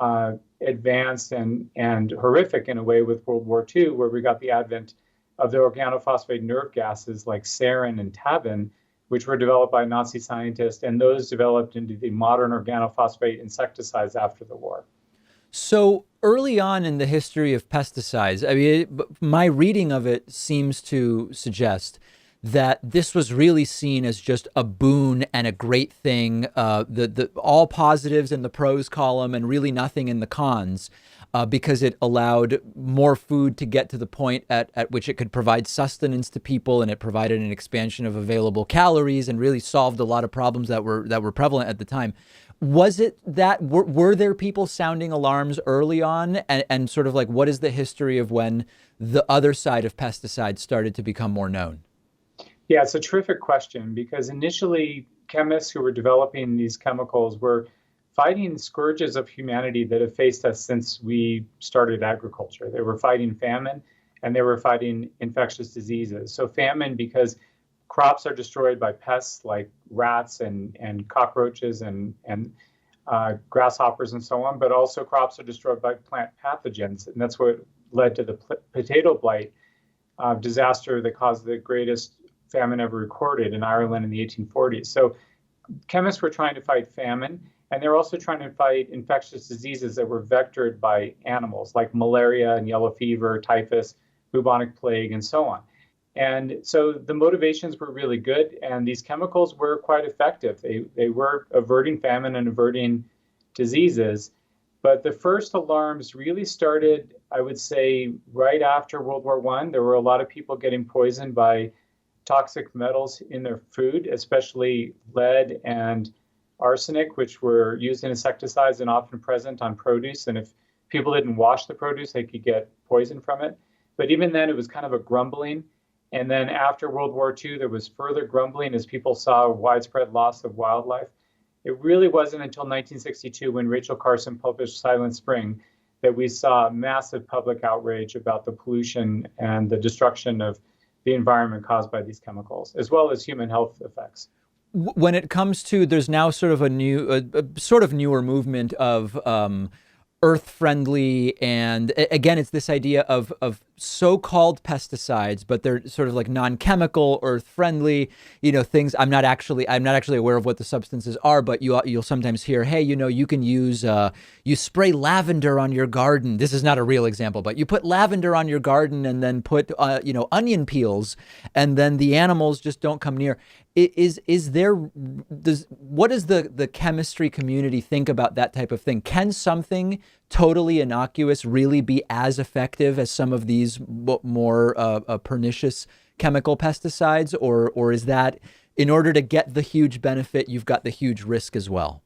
advanced and horrific in a way with World War II, where we got the advent of the organophosphate nerve gases like sarin and tabin, which were developed by Nazi scientists, and those developed into the modern organophosphate insecticides after the war. So early on in the history of pesticides, I mean, my reading of it seems to suggest that this was really seen as just a boon and a great thing, the all positives in the pros column and really nothing in the cons. Because it allowed more food to get to the point at which it could provide sustenance to people, and it provided an expansion of available calories and really solved a lot of problems that were prevalent at the time. Was it that, were there people sounding alarms early on, and sort of like, what is the history of when the other side of pesticides started to become more known? Yeah, it's a terrific question, because initially chemists who were developing these chemicals were fighting scourges of humanity that have faced us since we started agriculture. They were fighting famine, and they were fighting infectious diseases. So famine, because crops are destroyed by pests like rats and cockroaches and grasshoppers and so on, but also crops are destroyed by plant pathogens. And that's what led to the potato blight disaster that caused the greatest famine ever recorded in Ireland in the 1840s. So chemists were trying to fight famine, and they're also trying to fight infectious diseases that were vectored by animals, like malaria and yellow fever, typhus, bubonic plague, and so on. And so the motivations were really good, and these chemicals were quite effective. They were averting famine and averting diseases. But the first alarms really started, I would say, right after World War I. There were a lot of people getting poisoned by toxic metals in their food, especially lead and arsenic, which were used in insecticides and often present on produce. And if people didn't wash the produce, they could get poison from it. But even then, it was kind of a grumbling. And then after World War II, there was further grumbling as people saw widespread loss of wildlife. It really wasn't until 1962 when Rachel Carson published Silent Spring that we saw massive public outrage about the pollution and the destruction of the environment caused by these chemicals, as well as human health effects. When it comes to, there's now sort of a sort of newer movement of earth-friendly, and again, it's this idea of so-called pesticides, but they're sort of like non-chemical, earth-friendly, things. I'm not actually aware of what the substances are, but you'll sometimes hear, hey, you can use you spray lavender on your garden. This is not a real example, but you put lavender on your garden and then put onion peels, and then the animals just don't come near. What does the chemistry community think about that type of thing? Can something totally innocuous really be as effective as some of these more pernicious chemical pesticides, or is that in order to get the huge benefit, you've got the huge risk as well?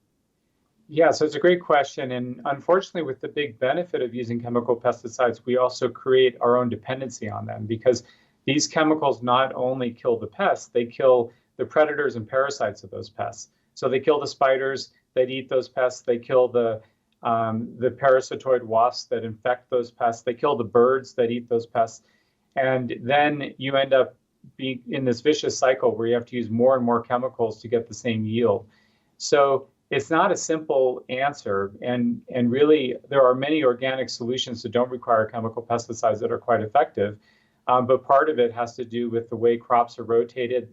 Yeah, so it's a great question. And unfortunately, with the big benefit of using chemical pesticides, we also create our own dependency on them, because these chemicals not only kill the pests, they kill the predators and parasites of those pests. So they kill the spiders that eat those pests. They kill the parasitoid wasps that infect those pests. They kill the birds that eat those pests. And then you end up being in this vicious cycle where you have to use more and more chemicals to get the same yield. So it's not a simple answer. And really, there are many organic solutions that don't require chemical pesticides that are quite effective. But part of it has to do with the way crops are rotated,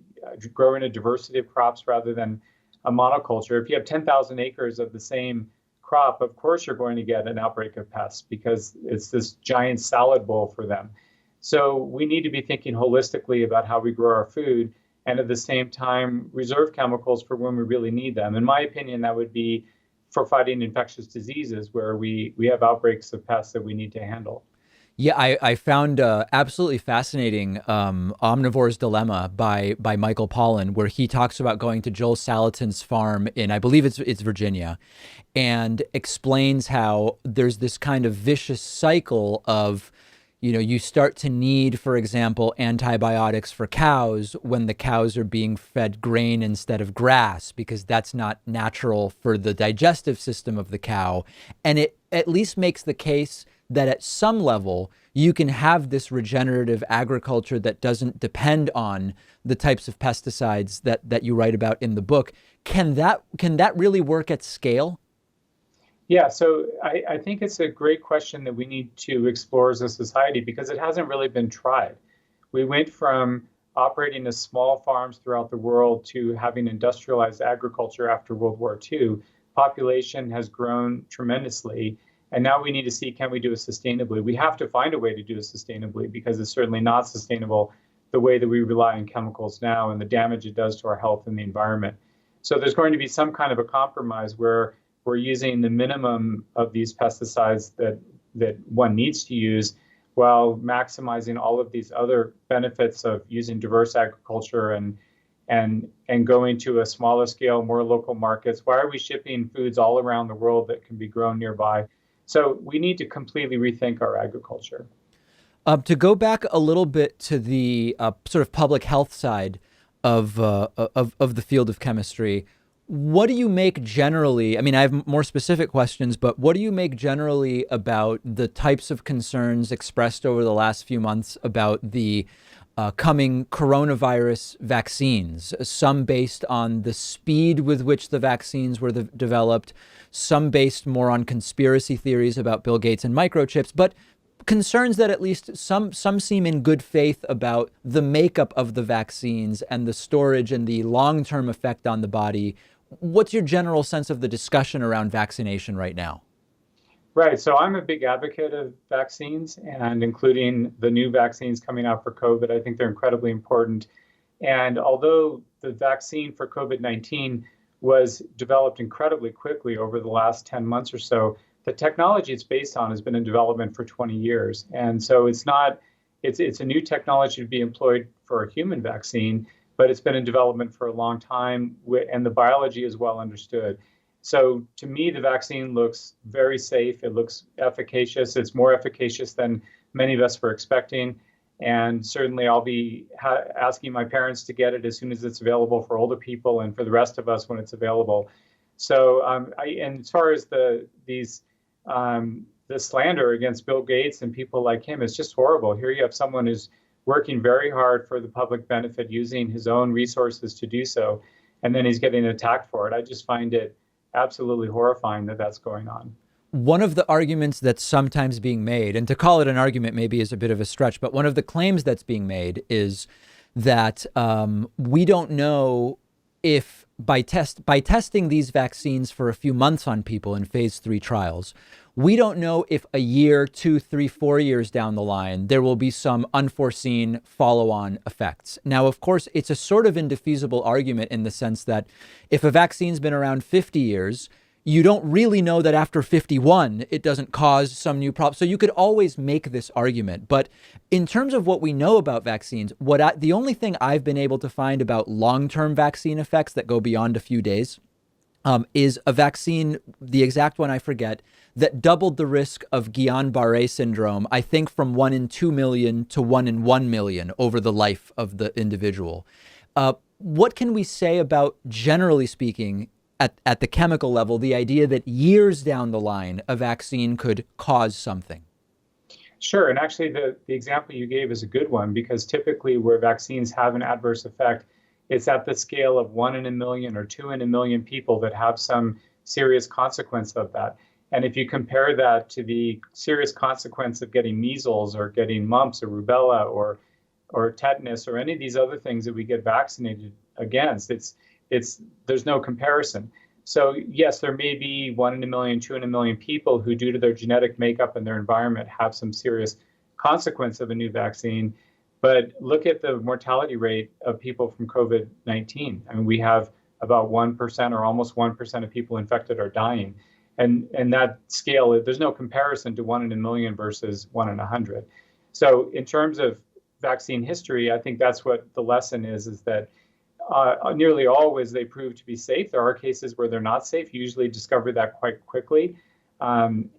growing a diversity of crops rather than a monoculture. If you have 10,000 acres of the same crop, of course you're going to get an outbreak of pests because it's this giant salad bowl for them. So we need to be thinking holistically about how we grow our food and at the same time reserve chemicals for when we really need them. In my opinion, that would be for fighting infectious diseases where we have outbreaks of pests that we need to handle. Yeah, I found absolutely fascinating Omnivore's Dilemma by Michael Pollan, where he talks about going to Joel Salatin's farm in, I believe it's Virginia, and explains how there's this kind of vicious cycle of, you start to need, for example, antibiotics for cows when the cows are being fed grain instead of grass, because that's not natural for the digestive system of the cow. And it at least makes the case that at some level you can have this regenerative agriculture that doesn't depend on the types of pesticides that you write about in the book. Can that really work at scale? Yeah, so I think it's a great question that we need to explore as a society because it hasn't really been tried. We went from operating as small farms throughout the world to having industrialized agriculture after World War II. Population has grown tremendously. And now we need to see, can we do it sustainably? We have to find a way to do it sustainably because it's certainly not sustainable the way that we rely on chemicals now and the damage it does to our health and the environment. So there's going to be some kind of a compromise where we're using the minimum of these pesticides that one needs to use while maximizing all of these other benefits of using diverse agriculture and going to a smaller scale, more local markets. Why are we shipping foods all around the world that can be grown nearby? So we need to completely rethink our agriculture. To go back a little bit to the sort of public health side of the field of chemistry, what do you make generally? I mean, I have more specific questions, but what do you make generally about the types of concerns expressed over the last few months about the coming coronavirus vaccines, some based on the speed with which the vaccines were developed, some based more on conspiracy theories about Bill Gates and microchips, but concerns that at least some seem in good faith about the makeup of the vaccines and the storage and the long-term effect on the body. What's your general sense of the discussion around vaccination right now? Right. So I'm a big advocate of vaccines and including the new vaccines coming out for COVID. I think they're incredibly important. And although the vaccine for COVID-19 was developed incredibly quickly over the last 10 months or so, the technology it's based on has been in development for 20 years. And so it's a new technology to be employed for a human vaccine, but it's been in development for a long time and the biology is well understood. So to me, the vaccine looks very safe. It looks efficacious. It's more efficacious than many of us were expecting. And certainly I'll be asking my parents to get it as soon as it's available for older people and for the rest of us when it's available. So, and as far as the slander against Bill Gates and people like him, is just horrible. Here you have someone who's working very hard for the public benefit, using his own resources to do so, and then he's getting attacked for it. I just find it absolutely horrifying that that's going on. One of the arguments that's sometimes being made, and to call it an argument maybe is a bit of a stretch, but one of the claims that's being made is that we don't know if by testing these vaccines for a few months on people in phase 3 trials, we don't know if a year, 2, 3, 4 years down the line, there will be some unforeseen follow-on effects. Now, of course, it's a sort of indefeasible argument in the sense that if a vaccine's been around 50 years, you don't really know that after 51, it doesn't cause some new problem. So you could always make this argument. But in terms of what we know about vaccines, the only thing I've been able to find about long-term vaccine effects that go beyond a few days is a vaccine, the exact one I forget, that doubled the risk of Guillain-Barré syndrome, I think from 1 in 2 million to 1 in 1 million over the life of the individual. What can we say about, generally speaking, at the chemical level, the idea that years down the line, a vaccine could cause something? Sure. And actually, the example you gave is a good one, because typically where vaccines have an adverse effect, it's at the scale of 1 in a million or 2 in a million people that have some serious consequence of that. And if you compare that to the serious consequence of getting measles or getting mumps or rubella or tetanus or any of these other things that we get vaccinated against, there's no comparison. So yes, there may be 1 in a million, 2 in a million people who, due to their genetic makeup and their environment, have some serious consequence of a new vaccine. But look at the mortality rate of people from COVID-19. I mean, we have about 1% or almost 1% of people infected are dying. And that scale, there's no comparison to 1 in a million versus 1 in 100. So in terms of vaccine history, I think that's what the lesson is that nearly always they prove to be safe. There are cases where they're not safe. You usually discover that quite quickly. And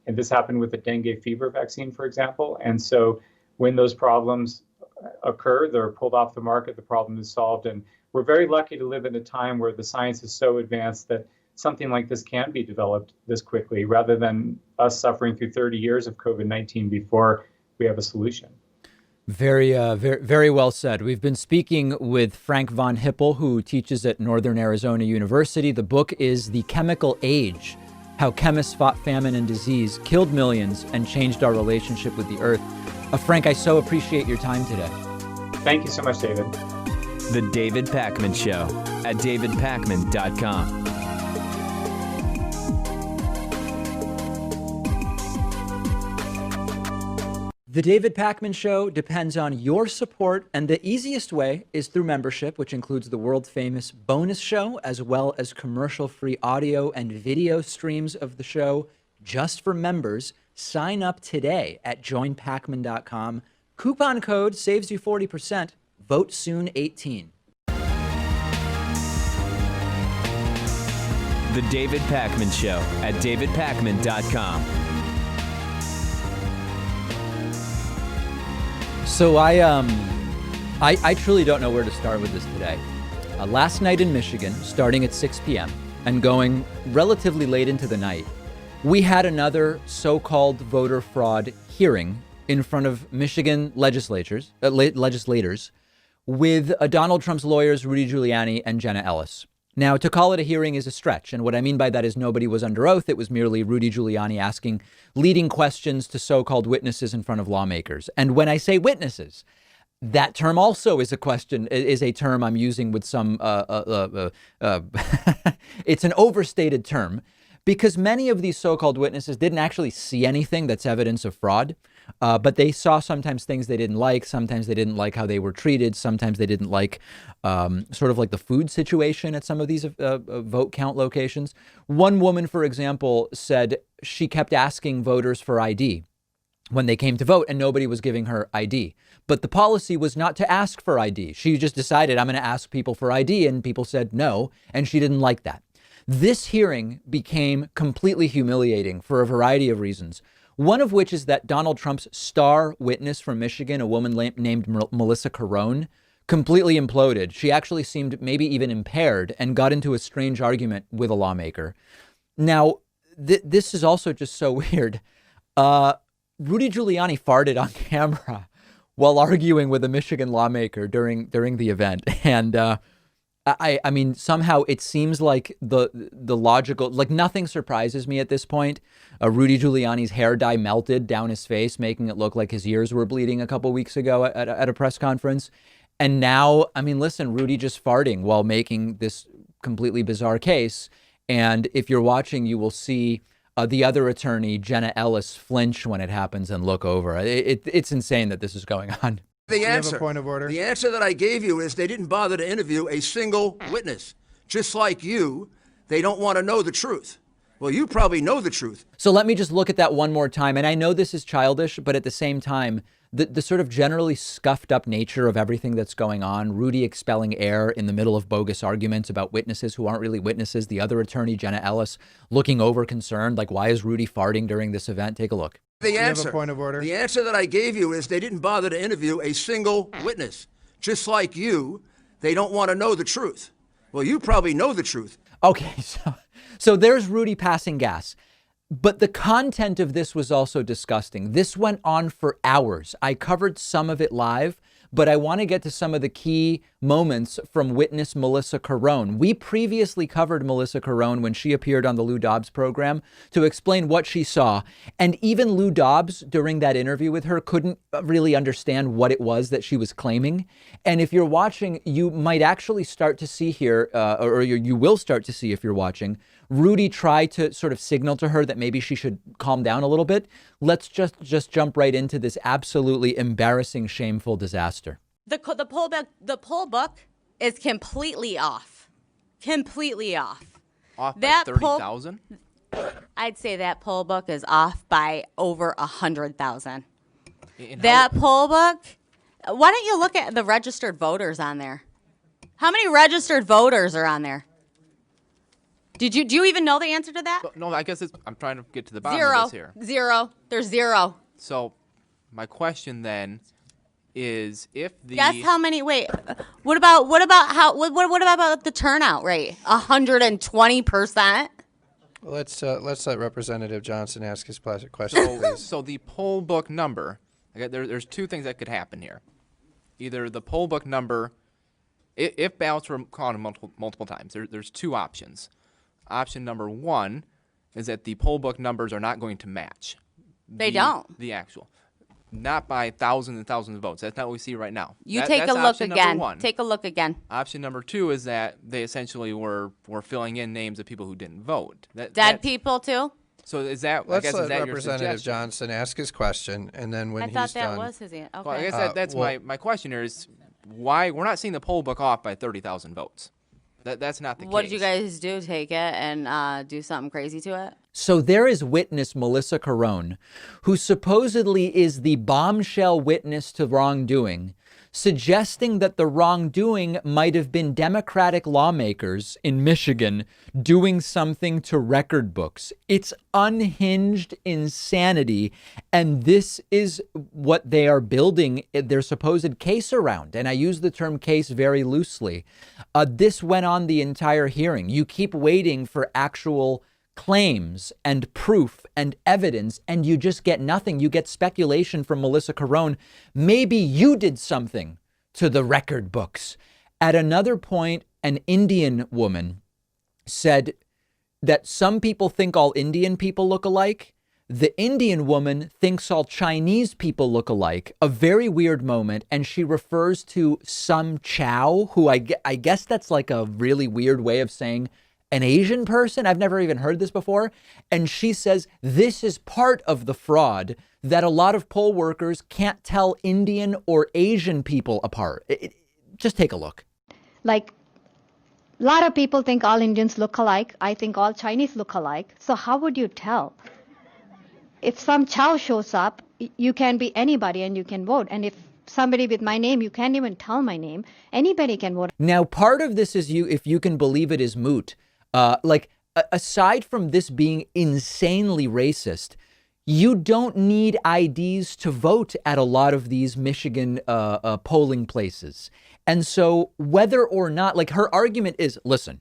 this happened with the dengue fever vaccine, for example. And so when those problems occur, they're pulled off the market, the problem is solved. And we're very lucky to live in a time where the science is so advanced that something like this can be developed this quickly, rather than us suffering through 30 years of COVID-19 before we have a solution. Very, very well said. We've been speaking with Frank von Hippel, who teaches at Northern Arizona University. The book is The Chemical Age: How Chemists Fought Famine and Disease, Killed Millions, and Changed Our Relationship with the Earth. Frank, I so appreciate your time today. Thank you so much, David. The David Pakman Show at davidpakman.com. The David Pakman Show depends on your support, and the easiest way is through membership, which includes the world-famous bonus show, as well as commercial-free audio and video streams of the show just for members. Sign up today at joinpakman.com. Coupon code saves you 40%. Vote soon 18. The David Pakman Show at davidpakman.com. So I truly don't know where to start with this today. Last night in Michigan, starting at 6 p.m. and going relatively late into the night, we had another so-called voter fraud hearing in front of Michigan legislators with Donald Trump's lawyers, Rudy Giuliani and Jenna Ellis. Now, to call it a hearing is a stretch. And what I mean by that is nobody was under oath. It was merely Rudy Giuliani asking leading questions to so-called witnesses in front of lawmakers. And when I say witnesses, that term also is a term I'm using with some, it's an overstated term, because many of these so-called witnesses didn't actually see anything that's evidence of fraud. But they saw sometimes things they didn't like. Sometimes they didn't like how they were treated. Sometimes they didn't like sort of like the food situation at some of these vote count locations. One woman, for example, said she kept asking voters for ID when they came to vote, and nobody was giving her ID. But the policy was not to ask for ID. She just decided, I'm going to ask people for ID, and people said no, and she didn't like that. This hearing became completely humiliating for a variety of reasons. One of which is that Donald Trump's star witness from Michigan, a woman named Melissa Carone, completely imploded. She actually seemed maybe even impaired and got into a strange argument with a lawmaker. Now, this is also just so weird. Rudy Giuliani farted on camera while arguing with a Michigan lawmaker during the event. And I mean, somehow it seems like the logical, like nothing surprises me at this point. Rudy Giuliani's hair dye melted down his face, making it look like his ears were bleeding a couple weeks ago at a press conference. And now, I mean, listen, Rudy just farting while making this completely bizarre case. And if you're watching, you will see the other attorney, Jenna Ellis, flinch when it happens and look over. It's insane that this is going on. The answer, point of order. The answer that I gave you is they didn't bother to interview a single witness. Just like you, they don't want to know the truth. Well, you probably know the truth. So let me just look at that one more time. And I know this is childish, but at the same time, the sort of generally scuffed up nature of everything that's going on, Rudy expelling air in the middle of bogus arguments about witnesses who aren't really witnesses, the other attorney, Jenna Ellis, looking over concerned, like, why is Rudy farting during this event? Take a look. The answer, point of order. The answer that I gave you is they didn't bother to interview a single witness. Just like you, they don't want to know the truth. Well, you probably know the truth. Okay, so there's Rudy passing gas. But the content of this was also disgusting. This went on for hours. I covered some of it live, but I want to get to some of the key moments from witness Melissa Carone. We previously covered Melissa Carone when she appeared on the Lou Dobbs program to explain what she saw. And even Lou Dobbs, during that interview with her, couldn't really understand what it was that she was claiming. And if you're watching, you might actually start to see here, or you will start to see if you're watching, Rudy tried to sort of signal to her that maybe she should calm down a little bit. Let's just jump right into this absolutely embarrassing, shameful disaster. The poll book is completely off. Completely off. Off by 30,000? I'd say that poll book is off by over 100,000. That poll book, why don't you look at the registered voters on there? How many registered voters are on there? Do you even know the answer to that? No, I guess I'm trying to get to the bottom of this here. Zero. There's zero. So my question then is if the... Guess how many, wait, what about the turnout rate? 120%? Let's let Representative Johnson ask his question, please. So the poll book number, there's two things that could happen here. Either the poll book number, if ballots were counted multiple times, there's two options. Option number one is that the poll book numbers are not going to match. They don't. The actual. Not by thousands and thousands of votes. That's not what we see right now. Take a look again. Take a look again. Option number two is that they essentially were filling in names of people who didn't vote. Dead people too? So is that, Let's I guess, let is that Representative your suggestion? Johnson ask his question, and then when he's done... I thought that was his answer. Okay. Well, I guess that's my question here is why we're not seeing the poll book off by 30,000 votes. That's not the case. What did you guys do? Take it and do something crazy to it? So there is witness Melissa Carone, who supposedly is the bombshell witness to wrongdoing, suggesting that the wrongdoing might have been Democratic lawmakers in Michigan doing something to record books. It's unhinged insanity, and this is what they are building their supposed case around. And I use the term case very loosely. This went on the entire hearing. You keep waiting for actual claims and proof and evidence, and you just get nothing. You get speculation from Melissa Carone. Maybe you did something to the record books. At another point, an Indian woman said that some people think all Indian people look alike. The Indian woman thinks all Chinese people look alike. A very weird moment. And she refers to some Chow, who I guess that's like a really weird way of saying an Asian person. I've never even heard this before. And she says this is part of the fraud, that a lot of poll workers can't tell Indian or Asian people apart. Just take a look. Like, a lot of people think all Indians look alike. I think all Chinese look alike. So how would you tell? If some Chow shows up, you can be anybody and you can vote. And if somebody with my name, you can't even tell my name. Anybody can vote. Now, part of this is if you can believe it, is moot. Aside from this being insanely racist, You don't need IDs to vote at a lot of these Michigan polling places. And so whether or not, like, her argument is, listen,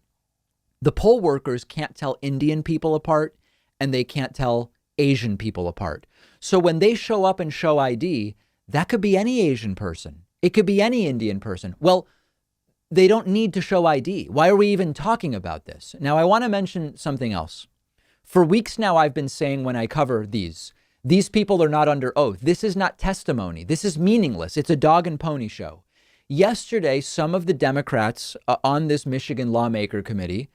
the poll workers can't tell Indian people apart and they can't tell Asian people apart. So when they show up and show ID, that could be any Asian person. It could be any Indian person. Well, they don't need to show ID. Why are we even talking about this? Now, I want to mention something else. For weeks now, I've been saying when I cover these people are not under oath. This is not testimony. This is meaningless. It's a dog and pony show. Yesterday, some of the Democrats on this Michigan lawmaker committee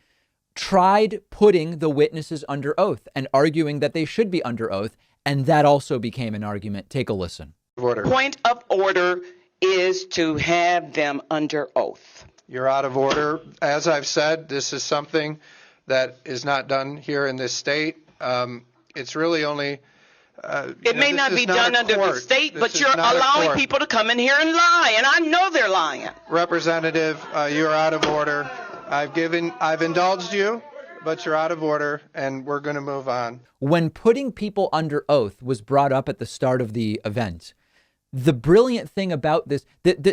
tried putting the witnesses under oath and arguing that they should be under oath. And that also became an argument. Take a listen. Point of order is to have them under oath. You're out of order. As I've said, this is something that is not done here in this state. It's really only... it may not be done under the state, but you're allowing people to come in here and lie, and I know they're lying. Representative, you're out of order. I've indulged you, but you're out of order, and we're going to move on. When putting people under oath was brought up at the start of the event, the brilliant thing about this, there's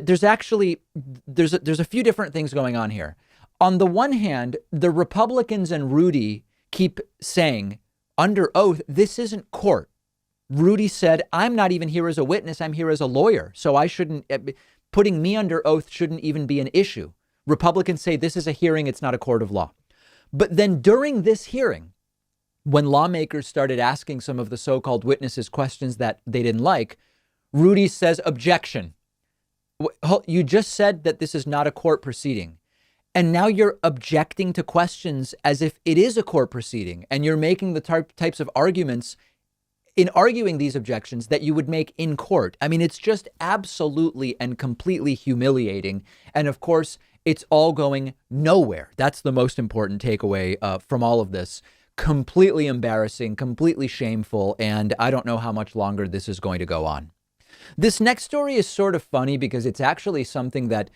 a few different things going on here. On the one hand, the Republicans and Rudy keep saying, under oath, this isn't court. Rudy said, I'm not even here as a witness. I'm here as a lawyer. So putting me under oath shouldn't even be an issue. Republicans say this is a hearing. It's not a court of law. But then during this hearing, when lawmakers started asking some of the so-called witnesses questions that they didn't like, Rudy says, objection. You just said that this is not a court proceeding. And now you're objecting to questions as if it is a court proceeding. And you're making the types of arguments in arguing these objections that you would make in court. I mean, it's just absolutely and completely humiliating. And of course, it's all going nowhere. That's the most important takeaway from all of this. Completely embarrassing, completely shameful. And I don't know how much longer this is going to go on. This next story is sort of funny because it's actually something that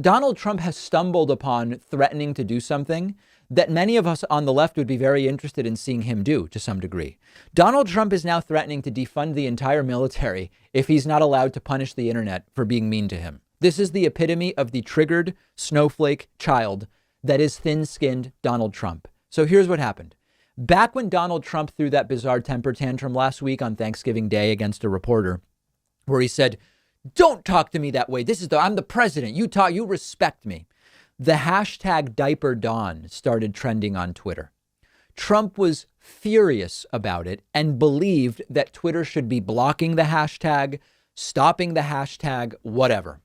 Donald Trump has stumbled upon threatening to do something that many of us on the left would be very interested in seeing him do to some degree. Donald Trump is now threatening to defund the entire military if he's not allowed to punish the internet for being mean to him. This is the epitome of the triggered snowflake child that is thin-skinned Donald Trump. So here's what happened. Back when Donald Trump threw that bizarre temper tantrum last week on Thanksgiving Day against a reporter, where he said, don't talk to me that way. I'm the president. You respect me. The hashtag Diaper Dawn started trending on Twitter. Trump was furious about it and believed that Twitter should be blocking the hashtag, stopping the hashtag, whatever.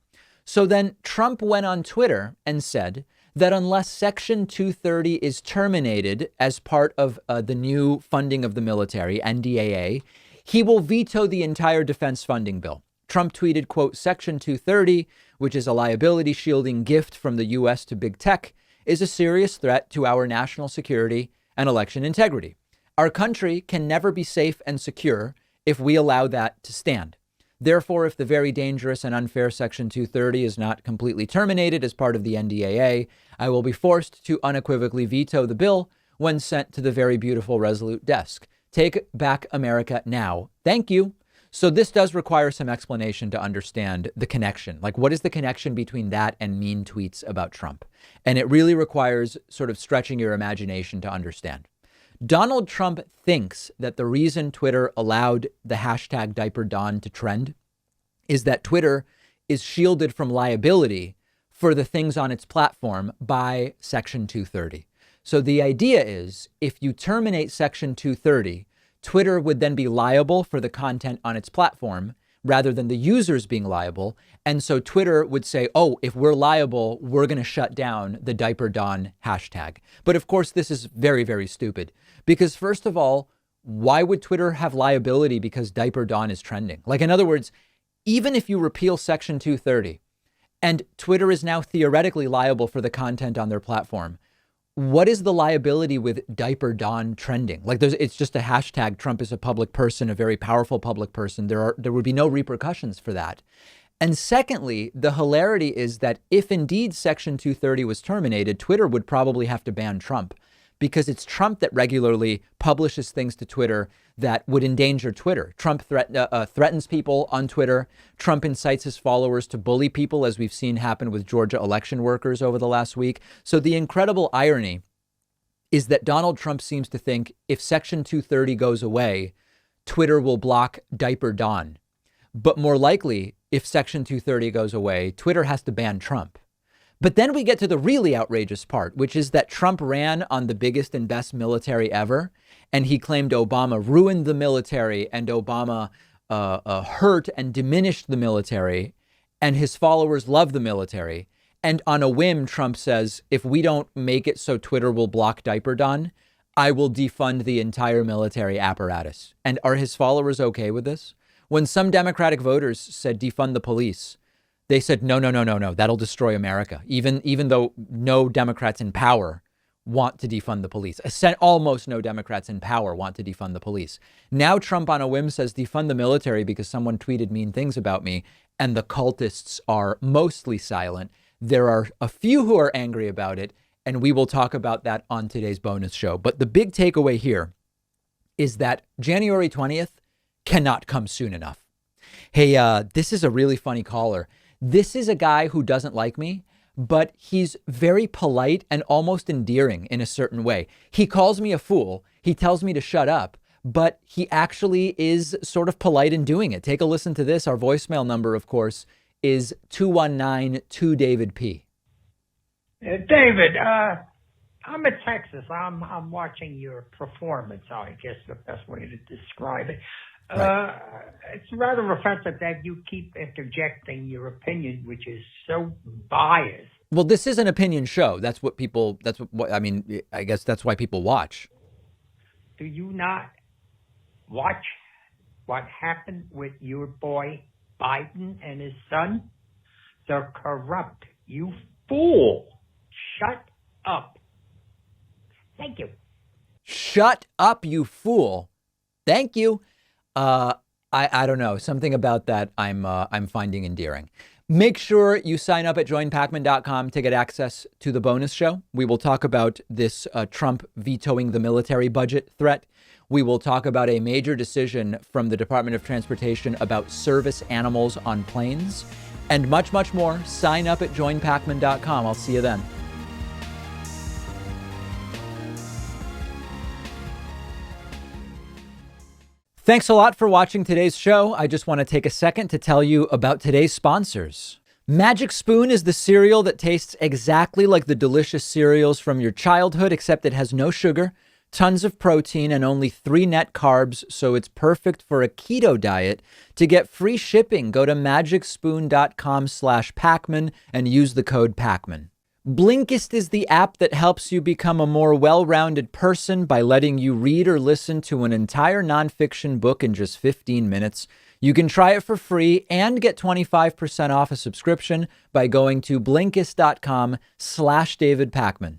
So then Trump went on Twitter and said that unless Section 230 is terminated as part of the new funding of the military, NDAA, he will veto the entire defense funding bill. Trump tweeted, quote, Section 230, which is a liability shielding gift from the U.S. to big tech, is a serious threat to our national security and election integrity. Our country can never be safe and secure if we allow that to stand. Therefore, if the very dangerous and unfair Section 230 is not completely terminated as part of the NDAA, I will be forced to unequivocally veto the bill when sent to the very beautiful Resolute desk. Take back America now. Thank you. So this does require some explanation to understand the connection. Like, what is the connection between that and mean tweets about Trump? And it really requires sort of stretching your imagination to understand. Donald Trump thinks that the reason Twitter allowed the hashtag Diaper Dawn to trend is that Twitter is shielded from liability for the things on its platform by Section 230. So the idea is if you terminate Section 230, Twitter would then be liable for the content on its platform rather than the users being liable. And so Twitter would say, oh, if we're liable, we're going to shut down the Diaper Dawn hashtag. But of course, this is very, very stupid because first of all, why would Twitter have liability because Diaper Dawn is trending? Like, in other words, even if you repeal Section 230 and Twitter is now theoretically liable for the content on their platform, what is the liability with Diaper Dawn trending? Like, it's just a hashtag. Trump is a public person, a very powerful public person. There would be no repercussions for that. And secondly, the hilarity is that if indeed Section 230 was terminated, Twitter would probably have to ban Trump because it's Trump that regularly publishes things to Twitter that would endanger Twitter. Trump threatens people on Twitter. Trump incites his followers to bully people, as we've seen happen with Georgia election workers over the last week. So the incredible irony is that Donald Trump seems to think if Section 230 goes away, Twitter will block Diaper Don. But more likely, if Section 230 goes away, Twitter has to ban Trump. But then we get to the really outrageous part, which is that Trump ran on the biggest and best military ever. And he claimed Obama ruined the military and Obama hurt and diminished the military. And his followers love the military. And on a whim, Trump says, if we don't make it so Twitter will block Diaper Don, I will defund the entire military apparatus. And are his followers okay with this? When some Democratic voters said defund the police, they said, no, that'll destroy America. Even though no Democrats in power want to defund the police. Almost no Democrats in power want to defund the police. Now Trump on a whim says defund the military because someone tweeted mean things about me, and the cultists are mostly silent. There are a few who are angry about it, and we will talk about that on today's bonus show. But the big takeaway here is that January 20th cannot come soon enough. Hey, this is a really funny caller. This is a guy who doesn't like me, but he's very polite and almost endearing in a certain way. He calls me a fool. He tells me to shut up, but he actually is sort of polite in doing it. Take a listen to this. Our voicemail number, of course, is 219-2-DAVID-P. David, I'm in Texas. I'm watching your performance, I guess the best way to describe it. Right. It's rather offensive that you keep interjecting your opinion, which is so biased. Well, this is an opinion show. I guess that's why people watch. Do you not watch what happened with your boy Biden and his son? They're corrupt. You fool. Shut up. Thank you. Shut up, you fool. Thank you. I don't know. Something about that I'm finding endearing. Make sure you sign up at joinpakman.com to get access to the bonus show. We will talk about this Trump vetoing the military budget threat. We will talk about a major decision from the Department of Transportation about service animals on planes and much, much more. Sign up at joinpakman.com. I'll see you then. Thanks a lot for watching today's show. I just want to take a second to tell you about today's sponsors. Magic Spoon is the cereal that tastes exactly like the delicious cereals from your childhood, except it has no sugar, tons of protein, and only 3 net carbs, so it's perfect for a keto diet. To get free shipping, go to magicspoon.com/Pakman and use the code Pakman. Blinkist is the app that helps you become a more well-rounded person by letting you read or listen to an entire nonfiction book in just 15 minutes. You can try it for free and get 25% off a subscription by going to Blinkist.com/David Pakman.